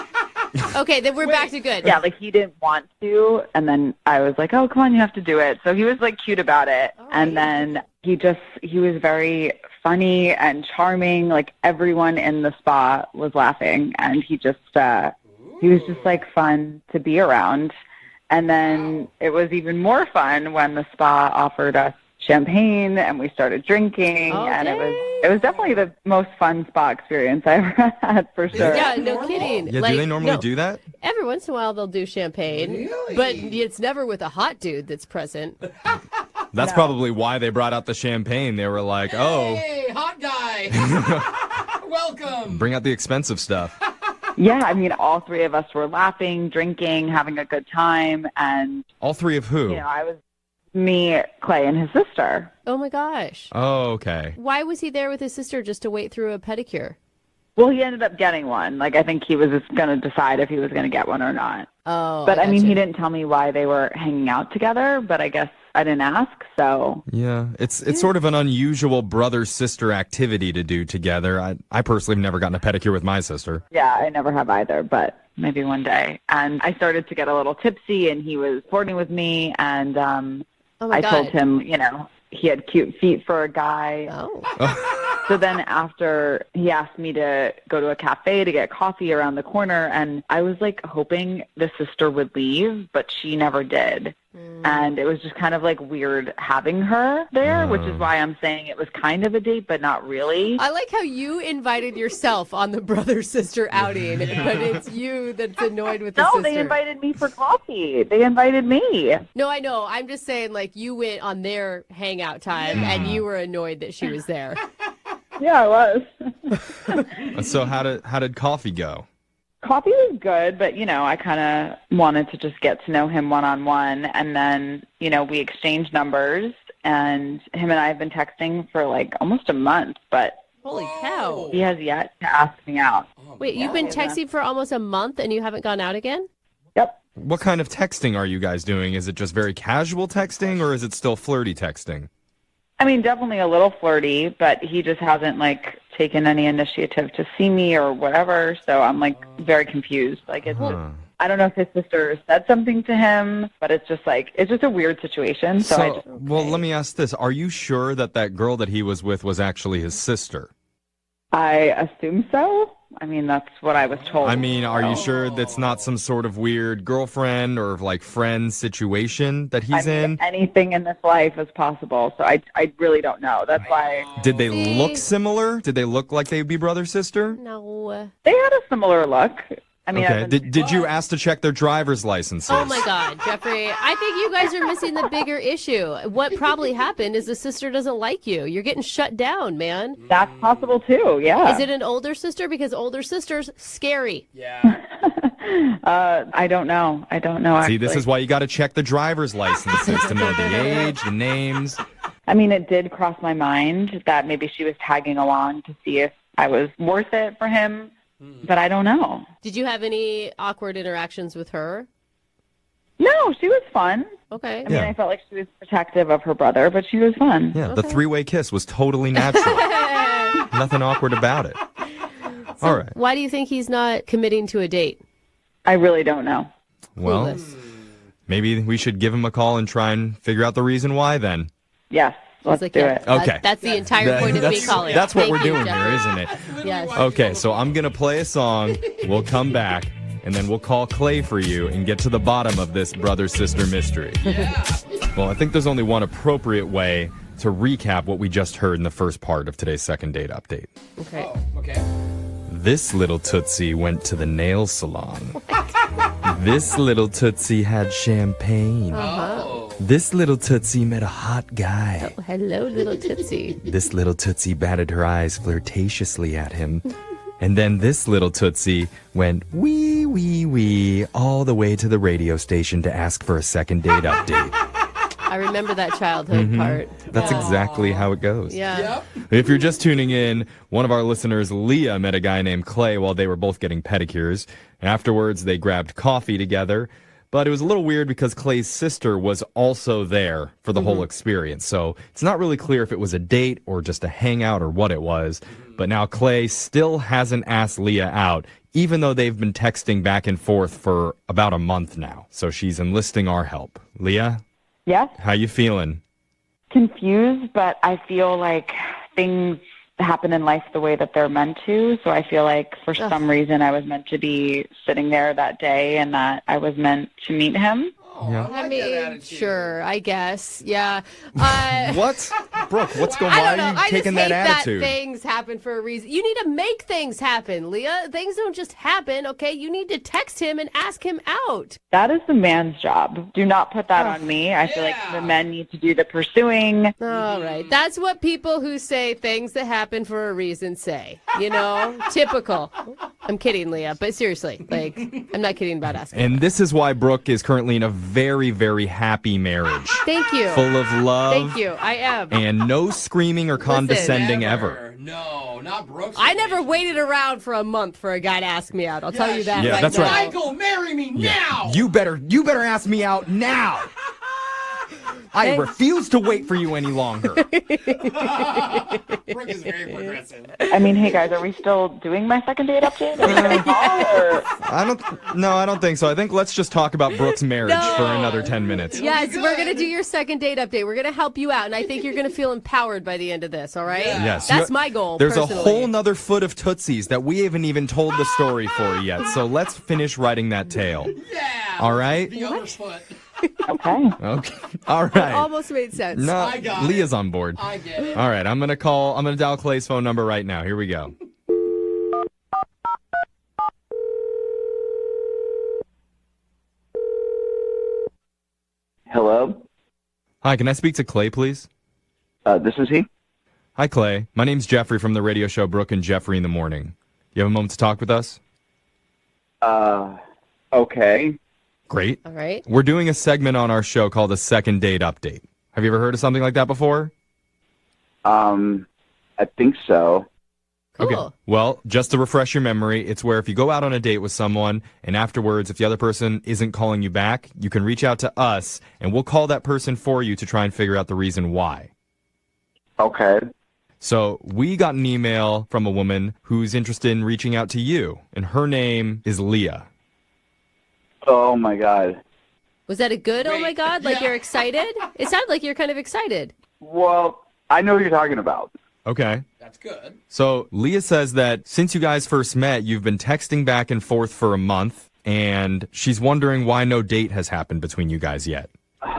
Okay, then we're back to good. Yeah, like he didn't want to, and then I was like, oh, come on, you have to do it. So he was like cute about it. And then he was very funny and charming. Like everyone in the spa was laughing, and he was just like fun to be around. And then it was even more fun when the spa offered us champagne and we started drinking, and it was definitely the most fun spa experience I ever had, for sure. Yeah, no kidding. Yeah, do they normally do that? Every once in a while they'll do champagne, but it's never with a hot dude that's present. That's probably why they brought out the champagne. They were like, oh, Hey, hot guy. Welcome. bring out the expensive stuff. Yeah, I mean, all three of us were laughing, drinking, having a good time, and All three of who? I was me, Clay, and his sister. Oh my gosh. Oh, okay. Why was he there with his sister just to wait through a pedicure? Well, he ended up getting one. Like, I think he was just going to decide if he was going to get one or not. Oh, But, I mean, gotcha. he didn't tell me why they were hanging out together, but I guess I didn't ask, so. Yeah, it's sort of an unusual brother-sister activity to do together. I personally have never gotten a pedicure with my sister. Yeah, I never have either, but maybe one day. And I started to get a little tipsy, and he was flirting with me, and Oh my I God. told him, he had cute feet for a guy. Oh. So then after he asked me to go to a cafe to get coffee around the corner, and I was like hoping the sister would leave, but she never did. And it was just kind of like weird having her there, which is why I'm saying it was kind of a date, but not really. I like how you invited yourself on the brother-sister outing, but it's you that's annoyed with the No, sister. they invited me for coffee. They invited me. No, I know. I'm just saying, like, you went on their hangout time, and you were annoyed that she was there. Yeah, I was. So how did coffee go? Coffee was good, but, I kind of wanted to just get to know him one-on-one. And then, we exchanged numbers, and him and I have been texting for, like, almost a month, but Holy cow. he has yet to ask me out. Wait, you've been texting for almost a month, and you haven't gone out again? Yep. What kind of texting are you guys doing? Is it just very casual texting, or is it still flirty texting? I mean, definitely a little flirty, but he just hasn't, like, taken any initiative to see me or whatever, so I'm, like, very confused. Like, it's I don't know if his sister said something to him, but it's just a weird situation. So well, let me ask this. Are you sure that girl that he was with was actually his sister? I assume so. I mean, that's what I was told. I mean, are you sure that's not some sort of weird girlfriend or like friend situation that he's in? Anything in this life is possible, so I really don't know. That's why. Did they look similar? Did they look like they'd be brother sister? No. They had a similar look. I mean, Okay. Did you ask to check their driver's licenses? Oh my God, Jeffrey. I think you guys are missing the bigger issue. What probably happened is the sister doesn't like you. You're getting shut down, man. That's possible too, yeah. Is it an older sister? Because older sisters, scary. I don't know. See, this is why you got to check the driver's licenses to know the age, the names. I mean, it did cross my mind that maybe she was tagging along to see if I was worth it for him, but I don't know. Did you have any awkward interactions with her? No, she was fun. Okay. I mean, I felt like she was protective of her brother, but she was fun. Yeah, the three-way kiss was totally natural. Nothing awkward about it. All right. Why do you think he's not committing to a date? I really don't know. Well, maybe we should give him a call and try and figure out the reason why then. Yes, let's do it. Okay. That's the entire point of me calling. That's what Thank we're you, doing Jeffrey. here, isn't it? Yes. Okay, so I'm going to play a song. We'll come back, and then we'll call Clay for you and get to the bottom of this brother-sister mystery. Well, I think there's only one appropriate way to recap what we just heard in the first part of today's second date update. Okay. Okay. This little Tootsie went to the nail salon. This little Tootsie had champagne. This little Tootsie met a hot guy. Oh, hello, little Tootsie. This little Tootsie batted her eyes flirtatiously at him. And then this little Tootsie went wee, wee, wee all the way to the radio station to ask for a second date update. I remember that childhood part. That's exactly how it goes. Yeah. If you're just tuning in, one of our listeners, Leah, met a guy named Clay while they were both getting pedicures. Afterwards, they grabbed coffee together. But it was a little weird because Clay's sister was also there for the whole experience. So it's not really clear if it was a date or just a hangout or what it was. But now Clay still hasn't asked Leah out, even though they've been texting back and forth for about a month now. So she's enlisting our help. Leah? Yes? How you feeling? Confused, but I feel like things happen in life the way that they're meant to. So I feel like for some reason I was meant to be sitting there that day and that I was meant to meet him. Yeah. I mean, sure, I guess. Yeah. What? Brooke, what's going on? I don't know. Why are you I taking just hate that attitude? that things happen for a reason. You need to make things happen, Leah. Things don't just happen, okay? You need to text him and ask him out. That is the man's job. Do not put that on me. I feel like the men need to do the pursuing. All right. That's what people who say things that happen for a reason say. You know? Typical. I'm kidding, Leah, but seriously, like, I'm not kidding about asking. And this is why Brooke is currently in a very, very happy marriage. Thank you. Full of love. Thank you. I am. And no screaming or condescending ever. No, not Brooks. I never waited around for a month for a guy to ask me out. I'll tell you that. Yeah, that's now. right. Michael, marry me now. You better ask me out now. I refuse to wait for you any longer. Brooke is very progressive. I mean, hey guys, are we still doing my second date update? Are we gonna call, or? I don't think so. I think let's just talk about Brooke's marriage for another 10 minutes. Yes, we're going to do your second date update. We're going to help you out, and I think you're going to feel empowered by the end of this, all right? Yes. That's my goal, There's personally. a whole nother foot of Tootsies that we haven't even told the story for yet. So let's finish writing that tale. Yeah. All right? The other foot. Okay. Okay. All It right. almost made sense. No, I got Leah's on board. I get it. All right, I'm going to dial Clay's phone number right now. Here we go. Hello? Hi, can I speak to Clay, please? This is he? Hi, Clay. My name's Jeffrey from the radio show Brooke and Jeffrey in the Morning. You have a moment to talk with us? Okay. Great. All right. We're doing a segment on our show called a second date update. Have you ever heard of something like that before? I think so. Cool. Okay. Well, just to refresh your memory, it's where if you go out on a date with someone and afterwards, if the other person isn't calling you back, you can reach out to us and we'll call that person for you to try and figure out the reason why. Okay. So we got an email from a woman who's interested in reaching out to you, and her name is Leah. Oh, my God. Was that a good, oh my God? Like you're excited? It sounded like you're kind of excited. Well, I know what you're talking about. Okay. That's good. So Leah says that since you guys first met, you've been texting back and forth for a month, and she's wondering why no date has happened between you guys yet.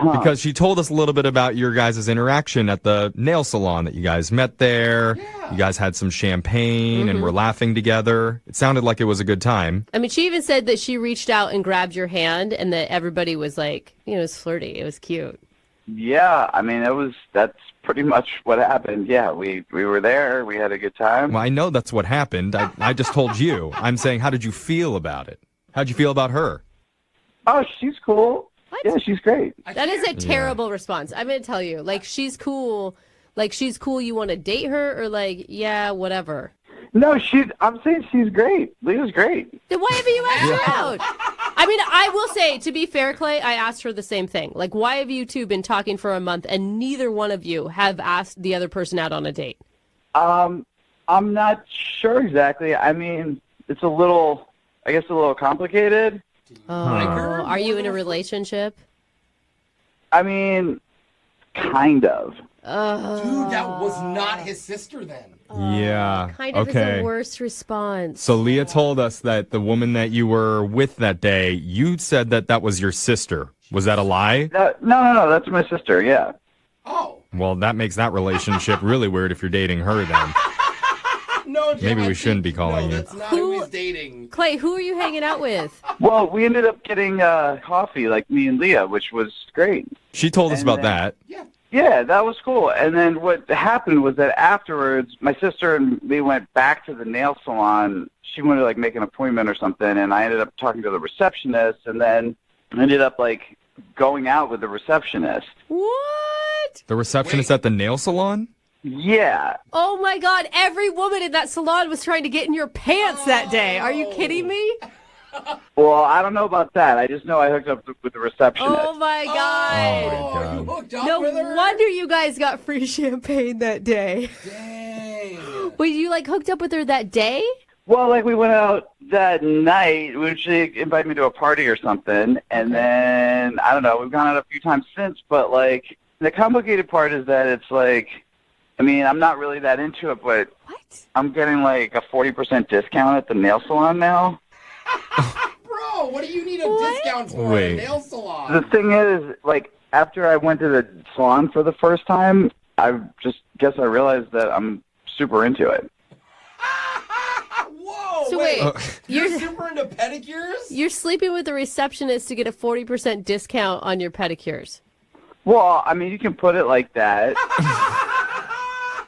Because she told us a little bit about your guys' interaction at the nail salon, that you guys met there. Yeah. You guys had some champagne and were laughing together. It sounded like it was a good time. I mean, she even said that she reached out and grabbed your hand and that everybody was like, it was flirty. It was cute. Yeah, I mean, that's pretty much what happened. Yeah, we were there. We had a good time. Well, I know that's what happened. I just told you. I'm saying, how did you feel about it? How'd you feel about her? Oh, she's cool. What? Yeah, she's great. That is a terrible response. I'm going to tell you. Like, she's cool. Like, she's cool. You want to date her? Or like, yeah, whatever. No, I'm saying she's great. Leah's great. Then why haven't you asked her out? I mean, I will say, to be fair, Clay, I asked her the same thing. Like, why have you two been talking for a month and neither one of you have asked the other person out on a date? I'm not sure exactly. I mean, it's a little complicated. Are you in a relationship? I mean, kind of. Dude, that was not his sister then. Yeah. Kind of is the worst response. So Leah told us that the woman that you were with that day, you said that was your sister. Was that a lie? No, that's my sister, yeah. Oh. Well, that makes that relationship really weird if you're dating her then. No, Jim, maybe we shouldn't be calling you. That's not who he's dating. Clay, who are you hanging out with? Well, we ended up getting coffee, like me and Leah, which was great. She told us about that. Yeah, that was cool. And then what happened was that afterwards, my sister and me went back to the nail salon. She wanted to, like, make an appointment or something, and I ended up talking to the receptionist, and then ended up, like, going out with the receptionist. What? The receptionist at the nail salon? Yeah. Oh, my God. Every woman in that salon was trying to get in your pants that day. Are you kidding me? Well, I don't know about that. I just know I hooked up with the receptionist. Oh, my God. You hooked up No with her? wonder you guys got free champagne that day. Dang. Wait, you, like, hooked up with her that day? Well, like, we went out that night, when she invited me to a party or something, and then, I don't know, we've gone out a few times since, but, like, the complicated part is that it's, like, I mean, I'm not really that into it, but I'm getting, like, a 40% discount at the nail salon now. Bro, what do you need a discount for at a nail salon? The thing is, like, after I went to the salon for the first time, I just guess I realized that I'm super into it. Whoa, So wait, you're super into pedicures? You're sleeping with the receptionist to get a 40% discount on your pedicures. Well, I mean, you can put it like that.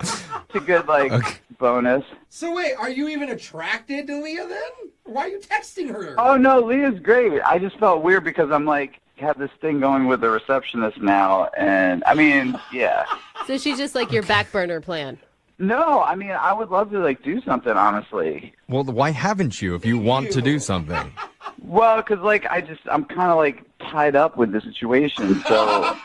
It's a good, like, bonus. So wait, are you even attracted to Leah then? Why are you texting her? Oh, no, Leah's great. I just felt weird because I'm, like, have this thing going with the receptionist now, and, I mean, yeah. So she's just like your back burner plan. No, I mean, I would love to, like, do something, honestly. Well, why haven't you if you want to do something? Well, because, like, I'm kind of, like, tied up with the situation, so.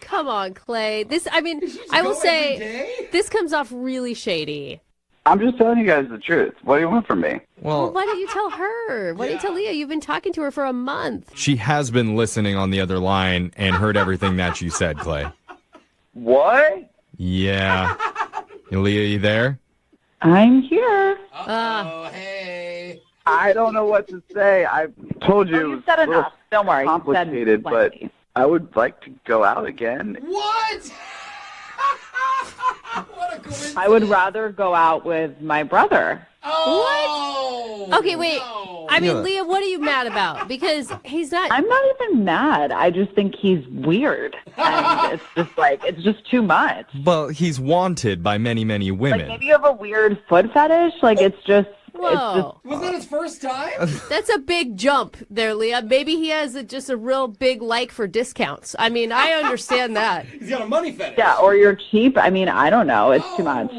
Come on, Clay. I will say, this comes off really shady. I'm just telling you guys the truth. What do you want from me? Well, why don't you tell her? Why don't you tell Leah? You've been talking to her for a month. She has been listening on the other line and heard everything that you said, Clay. What? Yeah. Leah, you there? I'm here. Oh, hey. I don't know what to say. I told you. You said enough. Don't worry. Complicated, but I would like to go out again. What? What a coincidence. I would rather go out with my brother. Oh, what? Okay, wait. No. I mean, Leah, what are you mad about? Because he's not... I'm not even mad. I just think he's weird. And it's just like, it's just too much. Well, he's wanted by many, many women. Like, maybe you have a weird foot fetish? Like, it's just... Whoa. Was that his first time? That's a big jump there, Leah. Maybe he has just a real big like for discounts. I mean, I understand that. He's got a money fetish. Yeah, or you're cheap. I mean, I don't know. It's too much.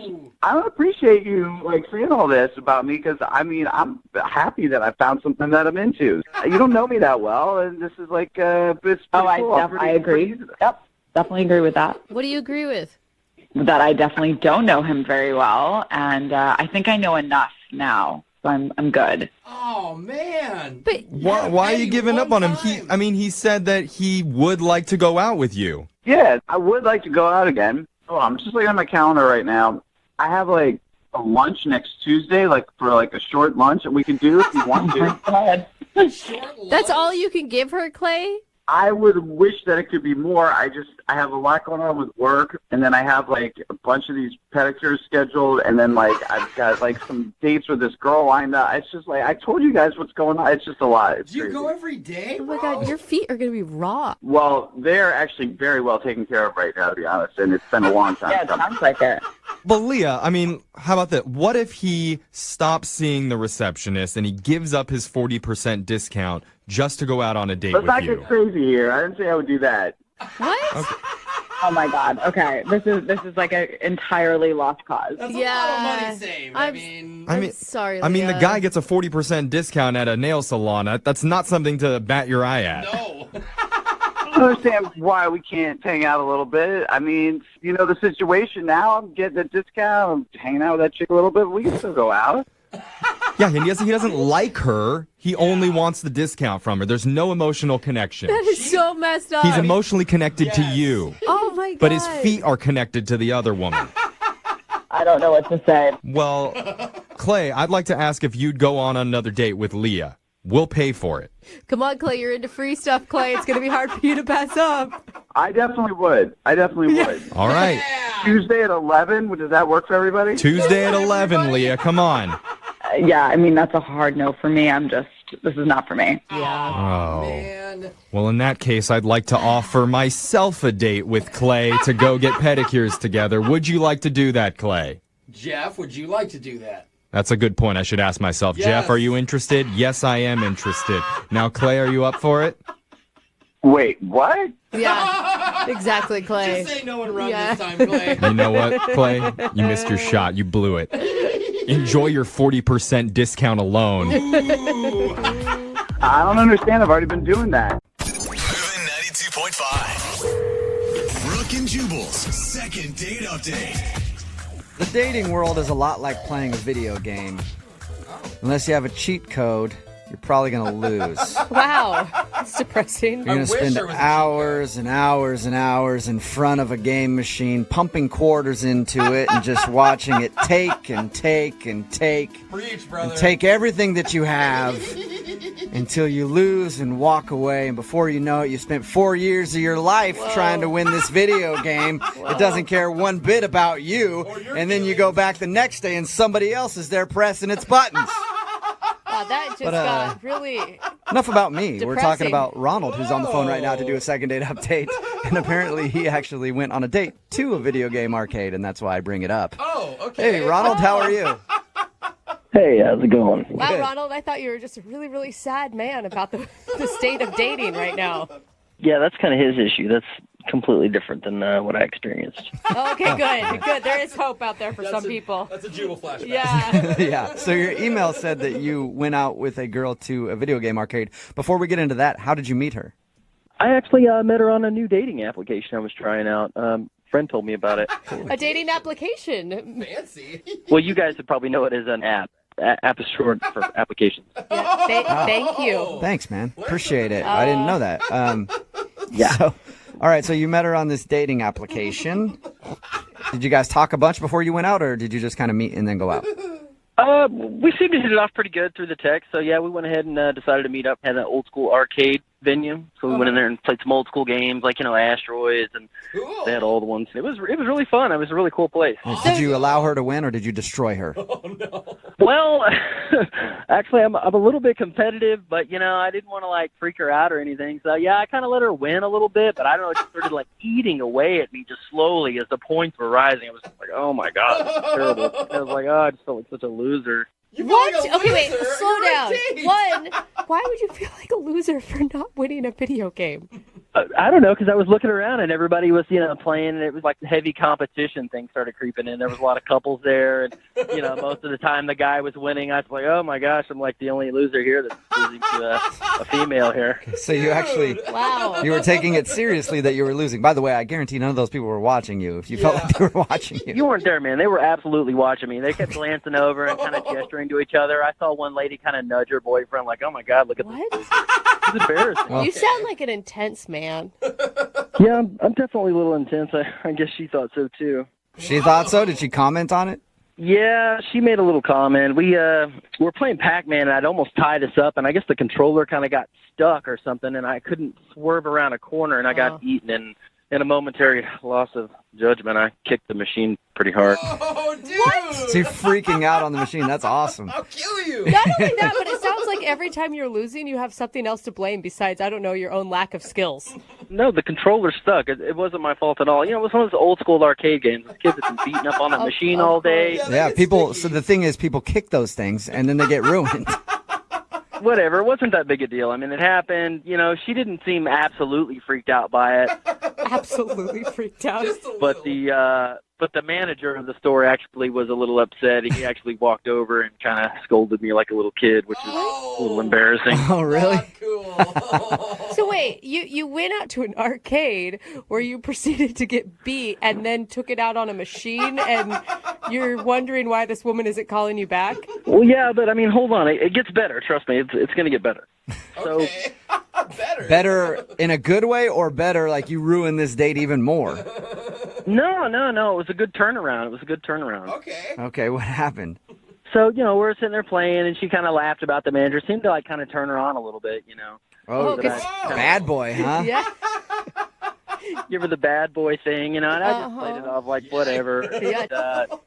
I don't appreciate you, like, saying all this about me because, I mean, I'm happy that I found something that I'm into. You don't know me that well, and this is like, it's cool. I agree. Yep, definitely agree with that. What do you agree with? That I definitely don't know him very well, and I think I know enough now, so I'm good. Oh, man. But why are you giving up on him? He said that he would like to go out with you. Yeah, I would like to go out again. Oh, I'm just looking at my calendar right now. I have, like, a lunch next Tuesday, like, for, like, a short lunch that we can do if you want to. That's all you can give her, Clay? I would wish that it could be more. I have a lot going on with work, and then I have like a bunch of these pedicures scheduled, and then like I've got like some dates with this girl lined up. It's just like I told you guys what's going on. It's just a lot. It's Do you crazy. go every day? Oh my God, your feet are gonna be raw. Well, they're actually very well taken care of right now, to be honest, and it's been a long time. Yeah, it sounds like it. But Leah, I mean, how about that? What if he stops seeing the receptionist and he gives up his 40% discount just to go out on a date Let's with not you? get crazy here. I didn't say I would do that. What? Okay. Oh my God. Okay, this is like an entirely lost cause. That's a lot of money saved. I'm sorry, I mean, the Leah. guy gets a 40% discount at a nail salon. That's not something to bat your eye at. No. I don't understand why we can't hang out a little bit. I mean, you know the situation now. I'm getting a discount. I'm hanging out with that chick a little bit. We can still go out. Yeah, and he doesn't like her. He only wants the discount from her. There's no emotional connection. That is so messed up. He's emotionally connected to you. Oh my God. But his feet are connected to the other woman. I don't know what to say. Well, Clay, I'd like to ask if you'd go on another date with Leah. We'll pay for it. Come on, Clay. You're into free stuff, Clay. It's going to be hard for you to pass up. I definitely would. would. All right. Tuesday at 11. Does that work for everybody? Tuesday at 11, Leah. Come on. Yeah, I mean, that's a hard no for me. This is not for me. Yeah. Oh. Man. Well, in that case, I'd like to offer myself a date with Clay to go get pedicures together. Would you like to do that, Clay? Jeff, would you like to do that? That's a good point. I should ask myself. Yes. Jeff, are you interested? Yes, I am interested. Now, Clay, are you up for it? Wait, what? Yeah, exactly, Clay. Just say no and run this time, Clay. You know what, Clay? You missed your shot. You blew it. Enjoy your 40% discount alone. I don't understand. I've already been doing that. Moving 92.5. Brooke and Jubal's second date update. The dating world is a lot like playing a video game. Unless you have a cheat code, you're probably going to lose. Wow. That's depressing. You're going to spend hours and hours and hours in front of a game machine, pumping quarters into it and just watching it take and take and take. Preach, brother. And take everything that you have until you lose and walk away. And before you know it, you spent 4 years of your life trying to win this video game. It doesn't care one bit about you. And then you go back the next day and somebody else is there pressing its buttons. Wow, that just got really... Enough about me. Depressing. We're talking about Ronald, who's on the phone right now to do a second date update. And apparently he actually went on a date to a video game arcade, and that's why I bring it up. Oh, okay. Hey, Ronald, how are you? Hey, how's it going? Wow, Ronald, I thought you were just a really, really sad man about the state of dating right now. Yeah, that's kind of his issue. That's completely different than what I experienced. Okay, good. There is hope out there for some people. That's a Jubal flashback. Yeah. Yeah. So your email said that you went out with a girl to a video game arcade. Before we get into that, how did you meet her? I actually met her on a new dating application I was trying out. Friend told me about it. A dating application. Fancy. Well, you guys would probably know it as an app. App is short for applications. Yeah, thank you. Thanks, man. Appreciate it. I didn't know that. Yeah. So, all right, so you met her on this dating application. Did you guys talk a bunch before you went out, or did you just kind of meet and then go out? We seemed to hit it off pretty good through the text. So, yeah, we went ahead and decided to meet up at an old school arcade venue. So we went in there and played some old school games like, Asteroids, and they had all the ones. It was really fun. It was a really cool place. Did you allow her to win, or did you destroy her? Well, actually, I'm a little bit competitive, but, I didn't want to, freak her out or anything. So, yeah, I kind of let her win a little bit, but I don't know, it just started, eating away at me just slowly as the points were rising. I was just like, oh, my God, this is terrible. I was like, I just felt like such a loser. What? Okay, wait, slow down. One, why would you feel like a loser for not winning a video game? I don't know, because I was looking around and everybody was, playing, and it was like the heavy competition thing started creeping in. There was a lot of couples there, and, most of the time the guy was winning. I was like, oh my gosh, I'm like the only loser here that's losing to a female here. So you actually, you were taking it seriously that you were losing. By the way, I guarantee none of those people were watching you if you felt like they were watching you. You weren't there, man. They were absolutely watching me. They kept glancing over and kind of gesturing to each other. I saw one lady kind of nudge her boyfriend like, oh my God, look at this. It's embarrassing. Well, you sound like an intense man. Yeah, I'm definitely a little intense. I guess she thought so, too. She thought so? Did she comment on it? Yeah, she made a little comment. We were playing Pac-Man, and I'd almost tied us up, and I guess the controller kind of got stuck or something, and I couldn't swerve around a corner, and I got eaten. And in a momentary loss of judgment, I kicked the machine pretty hard. Oh, dude! So you're freaking out on the machine. That's awesome. I'll kill you. Not only that, but it sounds like every time you're losing, you have something else to blame besides, I don't know, your own lack of skills. No, the controller stuck. It wasn't my fault at all. You know, it was one of those old school arcade games. The kids have been beating up on the machine all day. Yeah, people. So the thing is, people kick those things, and then they get ruined. Whatever, it wasn't that big a deal. I mean, it happened. You know, she didn't seem absolutely freaked out by it. Absolutely freaked out. But the manager of the store actually was a little upset. He actually walked over and kind of scolded me like a little kid, which is a little embarrassing. Oh, really? So wait, you went out to an arcade where you proceeded to get beat and then took it out on a machine, and you're wondering why this woman isn't calling you back? Well, yeah, but I mean, hold on. It gets better. Trust me. It's going to get better. So Better in a good way, or better like you ruin this date even more? No. It was a good turnaround. Okay, what happened? So, you know, we're sitting there playing, and she kind of laughed about the manager. Seemed to, like, kind of turn her on a little bit, you know. Oh, bad boy, huh? Yeah. Give her the bad boy thing, you know, and I just played it off like whatever. Yeah. And,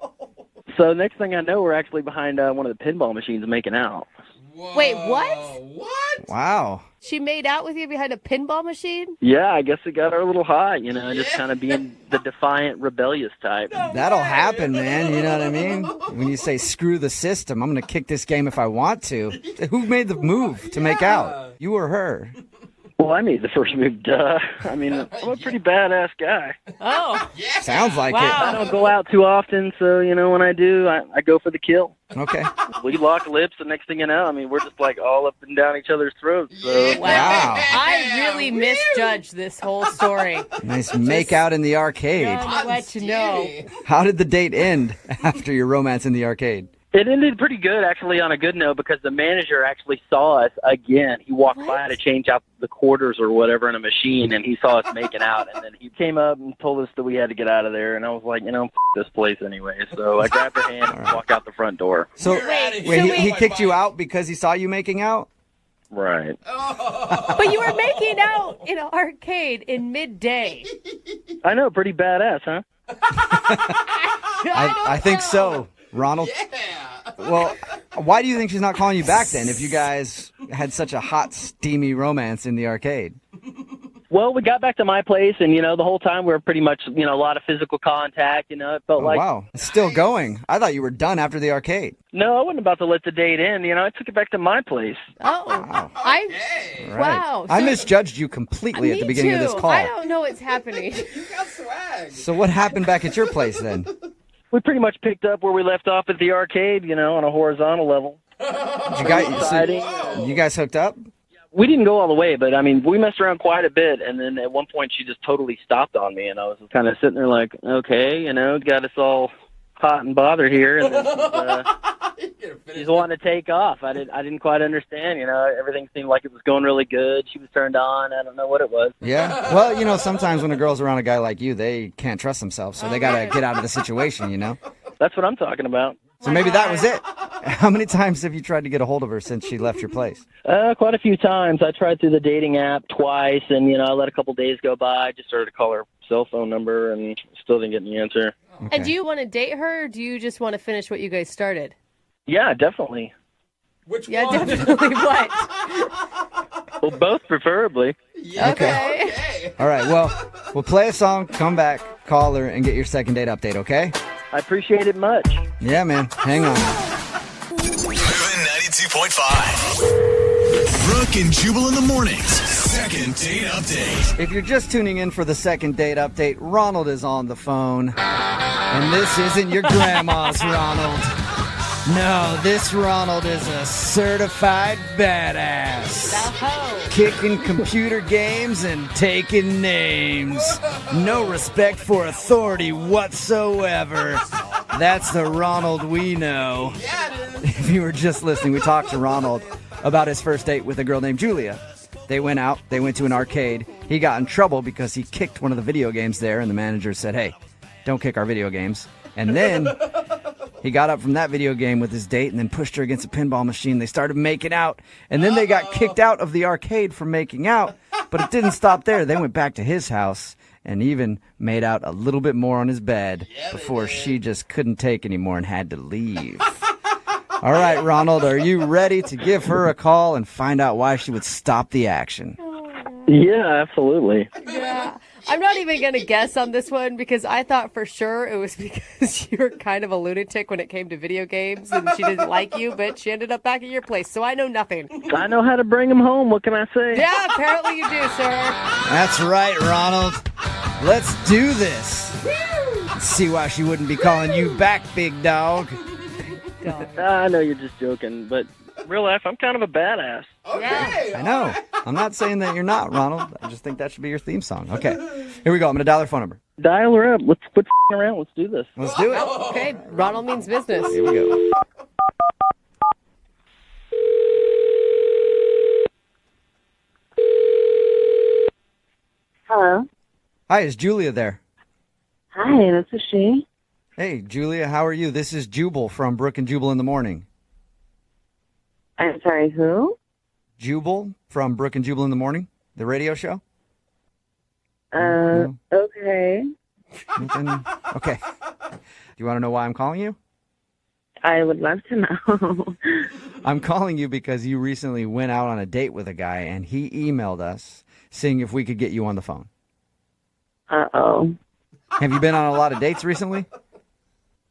so next thing I know, we're actually behind one of the pinball machines making out. Wait, what? What? Wow. She made out with you behind a pinball machine? Yeah, I guess it got her a little hot, you know, just kind of being the defiant, rebellious type. That'll happen, man. You know what I mean? When you say, screw the system, I'm going to kick this game if I want to. Who made the move to make out? You or her? Well, I made the first move, duh. I mean, I'm a pretty badass guy. Oh. Sounds like I it. don't go out too often, so, you know, when I do, I go for the kill. Okay. We lock lips, the next thing you know, I mean, we're just like all up and down each other's throats. So. Wow. I really misjudged this whole story. Nice make out in the arcade. I'll let you know. How did the date end after your romance in the arcade? It ended pretty good, actually, on a good note, because the manager actually saw us again. He walked by to change out the quarters or whatever in a machine, and he saw us making out. And then he came up and told us that we had to get out of there. And I was like, you know, this place anyway. So I grabbed her hand and walked out the front door. So he kicked you out because he saw you making out? Right. But you were making out in an arcade in midday. I know, pretty badass, huh? I think so, Ronald. Well, why do you think she's not calling you back then if you guys had such a hot, steamy romance in the arcade? Well, we got back to my place, and, you know, the whole time we were pretty much, you know, a lot of physical contact, you know, it felt like... Wow, it's still going. I thought you were done after the arcade. No, I wasn't about to let the date end, you know, I took it back to my place. Oh, Wow. Wow. I misjudged you completely at the beginning of this call. I don't know what's happening. You got swag. So what happened back at your place then? We pretty much picked up where we left off at the arcade, you know, on a horizontal level. You guys hooked up? We didn't go all the way, but, I mean, we messed around quite a bit, and then at one point she just totally stopped on me, and I was kind of sitting there like, okay, you know, got us all hot and bothered here, and then she's wanting to take off. I didn't quite understand, you know, everything seemed like it was going really good. She was turned on. I don't know what it was. Yeah. Well, you know, sometimes when a girl's around a guy like you, they can't trust themselves, so they got to get out of the situation, you know? That's what I'm talking about. So maybe that was it. How many times have you tried to get a hold of her since she left your place? Quite a few times. I tried through the dating app twice, and, you know, I let a couple days go by. I just started to call her cell phone number and still didn't get any answer. Okay. And do you want to date her, or do you just want to finish what you guys started? Yeah, definitely. Which one? Yeah, definitely what? Well, both preferably. Yeah, okay. All right, well, we'll play a song, come back, call her, and get your second date update, okay? I appreciate it much. Yeah, man. Hang on. Moving 92.5. Brooke and Jubal in the mornings. Second date update. If you're just tuning in for the second date update, Ronald is on the phone. And this isn't your grandma's Ronald. No, this Ronald is a certified badass. Kicking computer games and taking names. No respect for authority whatsoever. That's the Ronald we know. If you were just listening, we talked to Ronald about his first date with a girl named Julia. They went out, they went to an arcade. He got in trouble because he kicked one of the video games there, and the manager said, hey, don't kick our video games. And then He got up from that video game with his date and then pushed her against a pinball machine. They started making out, and then they got kicked out of the arcade for making out. But it didn't stop there. They went back to his house and even made out a little bit more on his bed before she just couldn't take anymore and had to leave. All right, Ronald, are you ready to give her a call and find out why she would stop the action? Yeah, absolutely. Yeah. I'm not even going to guess on this one because I thought for sure it was because you were kind of a lunatic when it came to video games and she didn't like you, but she ended up back at your place, so I know nothing. I know how to bring him home. What can I say? Yeah, apparently you do, sir. That's right, Ronald. Let's do this. Let's see why she wouldn't be calling you back, big dog. I know you're just joking, but real life, I'm kind of a badass. Okay. I know. I'm not saying that you're not, Ronald. I just think that should be your theme song. Okay, here we go. I'm going to dial her phone number. Dial her up. Let's quit around. Let's do this. Let's do it. Okay, Ronald means business. Here we go. Hello. Hi, is Julia there? Hi, this is she. Hey, Julia, how are you? This is Jubal from Brooke and Jubal in the Morning. I'm sorry, who? Jubal from Brooke and Jubal in the Morning, the radio show. Okay. Okay. Do you want to know why I'm calling you? I would love to know. I'm calling you because you recently went out on a date with a guy, and he emailed us seeing if we could get you on the phone. Uh-oh. Have you been on a lot of dates recently?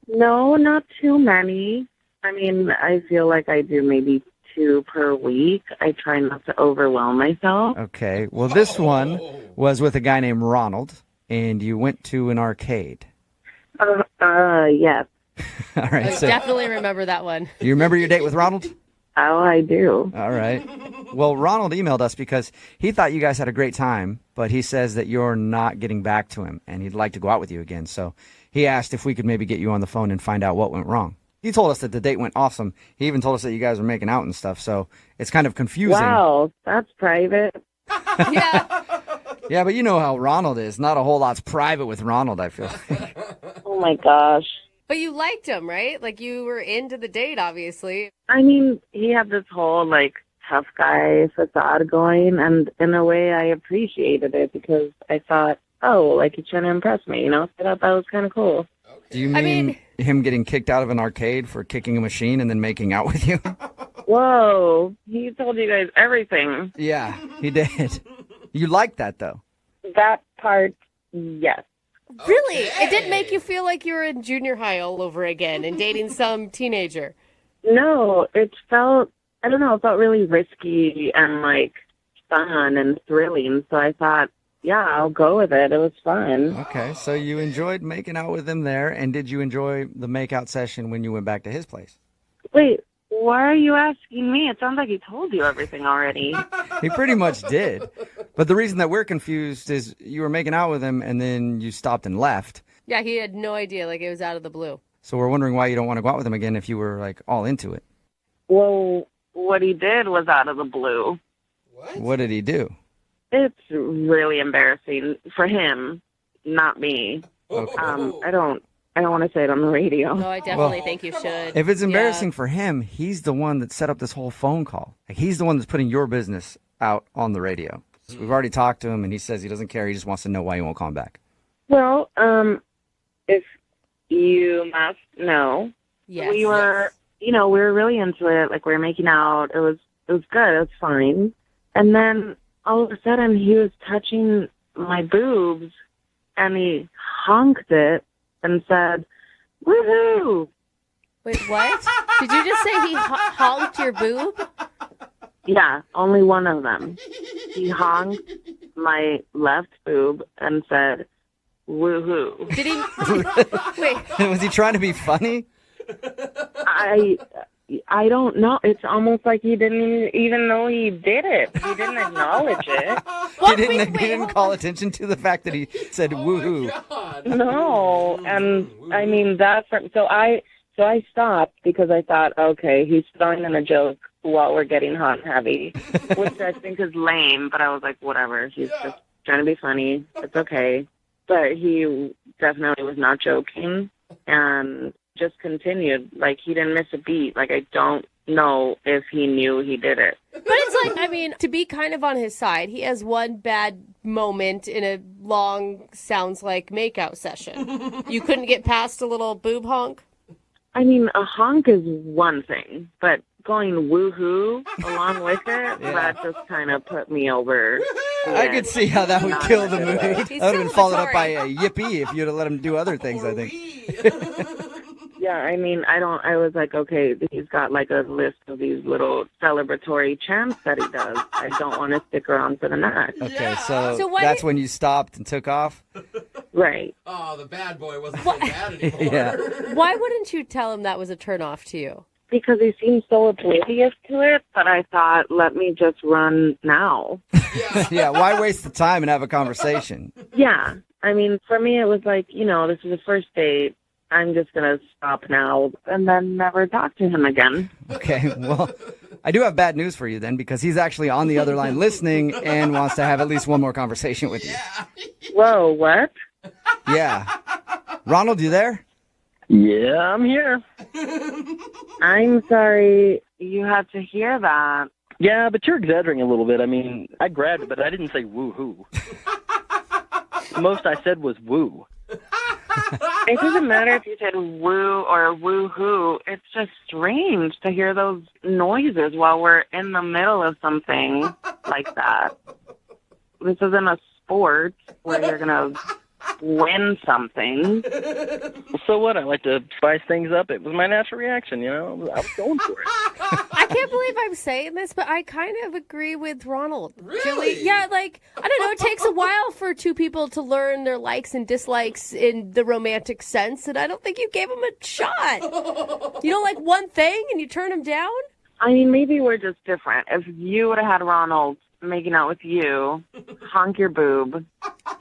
No, not too many. I mean, I feel like I do maybe 2 per week. I try not to overwhelm myself. Okay. Well, this one was with a guy named Ronald, and you went to an arcade. Yes. All right. I So, definitely remember that one. do you remember your date with Ronald? Oh, I do. All right. Well, Ronald emailed us because he thought you guys had a great time, but he says that you're not getting back to him, and he'd like to go out with you again. So he asked if we could maybe get you on the phone and find out what went wrong. He told us that the date went awesome. He even told us that you guys were making out and stuff, so it's kind of confusing. Wow, that's private. Yeah, but you know how Ronald is. Not a whole lot's private with Ronald, I feel like. Oh, my gosh. But you liked him, right? Like you were into the date, obviously. I mean, he had this whole, tough guy facade going, and in a way I appreciated it because I thought, he's trying to impress me, I thought that was kind of cool. Do you mean him getting kicked out of an arcade for kicking a machine and then making out with you? Whoa, he told you guys everything. Yeah, he did. You liked that, though? That part, yes. Really? It didn't make you feel like you were in junior high all over again and dating some teenager? No, it felt really risky and, fun and thrilling, so I thought, yeah, I'll go with it. It was fun. Okay, so you enjoyed making out with him there, and did you enjoy the make-out session when you went back to his place? Wait, why are you asking me? It sounds like he told you everything already. He pretty much did. But the reason that we're confused is you were making out with him, and then you stopped and left. Yeah, he had no idea. It was out of the blue. So we're wondering why you don't want to go out with him again if you were, all into it. Well, what he did was out of the blue. What did he do? It's really embarrassing for him, not me. Okay. I don't want to say it on the radio. No, I definitely think you should. If it's embarrassing for him, he's the one that set up this whole phone call. He's the one that's putting your business out on the radio. So we've already talked to him, and he says he doesn't care. He just wants to know why you won't call him back. Well, if you must know, yes. we were really into it. We were making out. It was good. It was fine. And then all of a sudden, he was touching my boobs, and he honked it and said, "Woohoo!" Wait, what? Did you just say he honked your boob? Yeah, only one of them. He honked my left boob and said, "Woohoo!" Did he? Wait. Was he trying to be funny? I don't know. It's almost like he didn't even know he did it. He didn't acknowledge it. He didn't call attention to the fact that he said woohoo. No, and I mean so I stopped because I thought, okay, he's throwing in a joke while we're getting hot and heavy, which I think is lame. But I was like, whatever. He's just trying to be funny. It's okay. But he definitely was not joking, and just continued. Like, he didn't miss a beat. Like, I don't know if he knew he did it. But it's like, I mean, to be kind of on his side, he has one bad moment in a long, sounds like, makeout session. You couldn't get past a little boob honk? I mean, a honk is one thing, but going woohoo along with it, that just kind of put me over. I could see how that would kill the mood. That would He's have been followed up celebratory. by a yippee if you'd have let him do other things, I think. Yeah, I mean, I was like, okay, he's got like a list of these little celebratory chants that he does. I don't want to stick around for the next. Okay, so So why that's did- when you stopped and took off? Right. Oh, the bad boy wasn't so bad anymore. Yeah. Why wouldn't you tell him that was a turnoff to you? Because he seemed so oblivious to it, but I thought, let me just run now. Yeah, why waste the time and have a conversation? Yeah. I mean, for me, it was like, this is a first date. I'm just going to stop now and then never talk to him again. Okay, well, I do have bad news for you then, because he's actually on the other line listening and wants to have at least one more conversation with you. Whoa, what? Yeah. Ronald, you there? Yeah, I'm here. I'm sorry you had to hear that. Yeah, but you're exaggerating a little bit. I mean, I grabbed it, but I didn't say woo-hoo. The most I said was woo. It doesn't matter if you said woo or woo-hoo. It's just strange to hear those noises while we're in the middle of something like that. This isn't a sport where you're going to win something. So what? I like to spice things up. It was my natural reaction, I was going for it. I can't believe I'm saying this, but I kind of agree with Ronald. Really? Yeah, like, I don't know, it takes a while for two people to learn their likes and dislikes in the romantic sense, and I don't think you gave him a shot. You don't like one thing and you turn him down? I mean, maybe we're just different. If you would have had Ronald making out with you, honk your boob,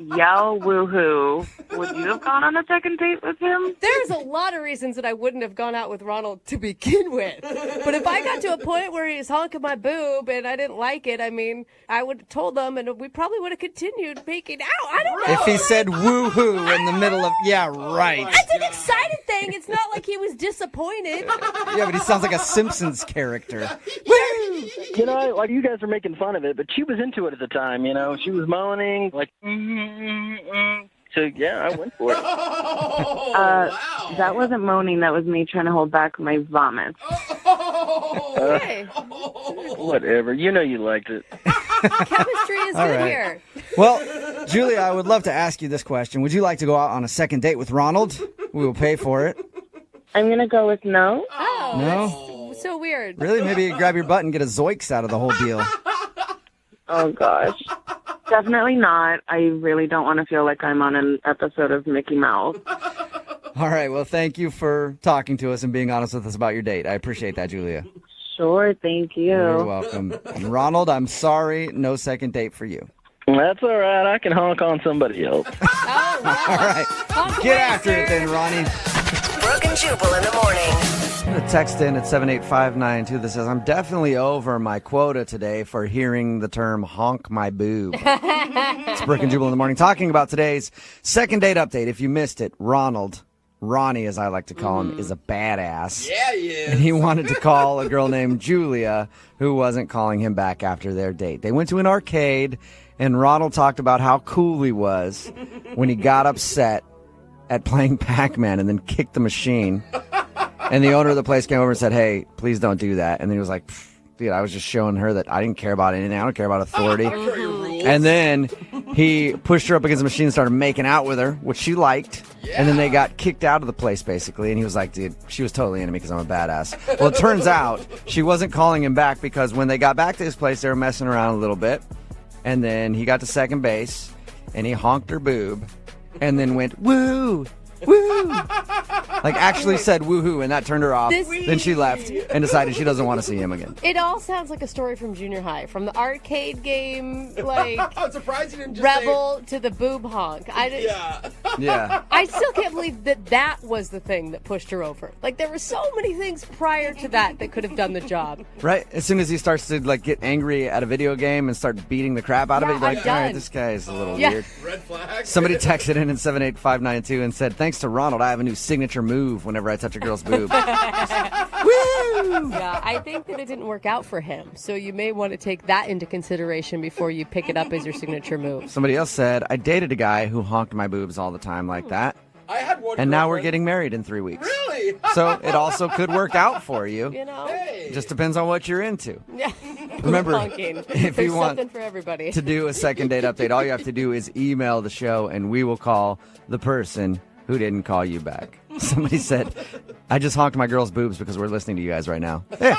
yell woohoo, would you have gone on a second date with him? There's a lot of reasons that I wouldn't have gone out with Ronald to begin with. But if I got to a point where he's honking my boob and I didn't like it, I mean, I would have told him and we probably would have continued making out. I don't know. If he said woohoo in the middle of, yeah, right. That's an excited thing. It's not like he was disappointed. Yeah, but he sounds like a Simpsons character. Like you guys are making fun of it, but she was into it at the time, She was moaning, like, So, yeah, I went for it. That wasn't moaning. That was me trying to hold back my vomit. Okay. Whatever. You liked it. Chemistry is All good right. here. Well, Julia, I would love to ask you this question. Would you like to go out on a second date with Ronald? We will pay for it. I'm going to go with no. Oh, No? that's so weird. Really? Maybe you grab your butt and get a Zoiks out of the whole deal. Oh, gosh. Definitely not. I really don't want to feel like I'm on an episode of Mickey Mouse. All right. Well, thank you for talking to us and being honest with us about your date. I appreciate that, Julia. Sure, thank you. You're welcome. And Ronald, I'm sorry, no second date for you. That's all right. I can honk on somebody else. All right. Get after it then, Ronnie. Brooke and Jubal in the morning. I'm going to text in at 78592 that says, I'm definitely over my quota today for hearing the term honk my boob. It's Brooke and Jubal in the morning talking about today's second date update. If you missed it, Ronnie, as I like to call him, is a badass. Yeah, he is. And he wanted to call a girl named Julia who wasn't calling him back after their date. They went to an arcade, and Ronald talked about how cool he was when he got upset at playing Pac-Man and then kicked the machine. And the owner of the place came over and said, hey, please don't do that. And then he was like, dude, I was just showing her that I didn't care about anything. I don't care about authority. And then he pushed her up against the machine and started making out with her, which she liked. Yeah. And then they got kicked out of the place, basically. And he was like, dude, she was totally into me because I'm a badass. Well, it turns out she wasn't calling him back because when they got back to his place, they were messing around a little bit. And then he got to second base, and he honked her boob, and then went, woo, woo. Like, actually said woohoo, and that turned her off. Then she left and decided she doesn't want to see him again. It all sounds like a story from junior high, from the arcade game, like I'm surprised you didn't just Rebel to the boob honk. Yeah. I still can't believe that was the thing that pushed her over. Like, there were so many things prior to that could have done the job. Right? As soon as he starts to get angry at a video game and start beating the crap out of it, you're like, all right, this guy is a little weird. Red flag. Somebody texted in 78592 and said, thanks to Ronald, I have a new signature move move whenever I touch a girl's boob. Yeah, I think that it didn't work out for him. So you may want to take that into consideration before you pick it up as your signature move. Somebody else said, I dated a guy who honked my boobs all the time like that. I had one And now we're girlfriend. getting married in 3 weeks. Really? So it also could work out for you. You know? It just depends on what you're into. Yeah. Remember, Honking. if There's you want something for everybody. to do a second date update, all you have to do is email the show and we will call the person who didn't call you back. Somebody said, I just honked my girl's boobs because we're listening to you guys right now. Yeah.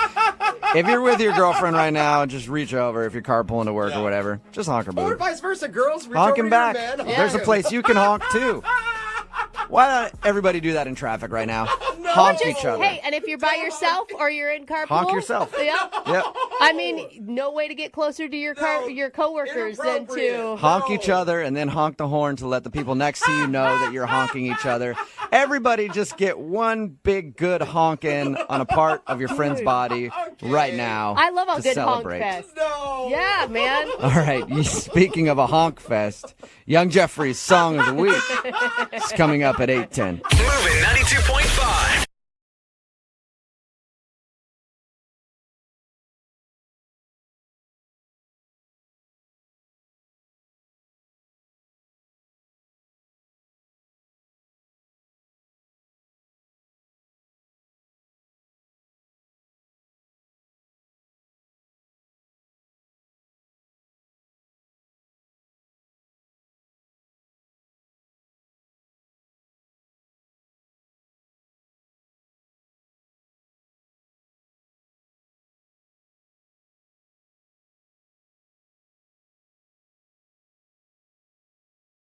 If you're with your girlfriend right now, just reach over. If you're carpooling to work or whatever, just honk her Or boob. vice versa, girls. Reach Honk over him to back. your man, honk There's a him. place you can honk too. Why not everybody do that in traffic right now? Honk each other. Hey, and if you're by yourself or you're in carpool, Honk yourself. Yeah. Yep. I mean, no way to get closer to your your coworkers than to Honk each other and then honk the horn to let the people next to you know that you're honking each other. Everybody just get one big good honking on a part of your friend's body right now. I love a to good celebrate. honk fest. No. Yeah, man. All right, speaking of a honk fest, Young Jeffrey's Song of the Week is coming up at 8:10. Moving 92.5.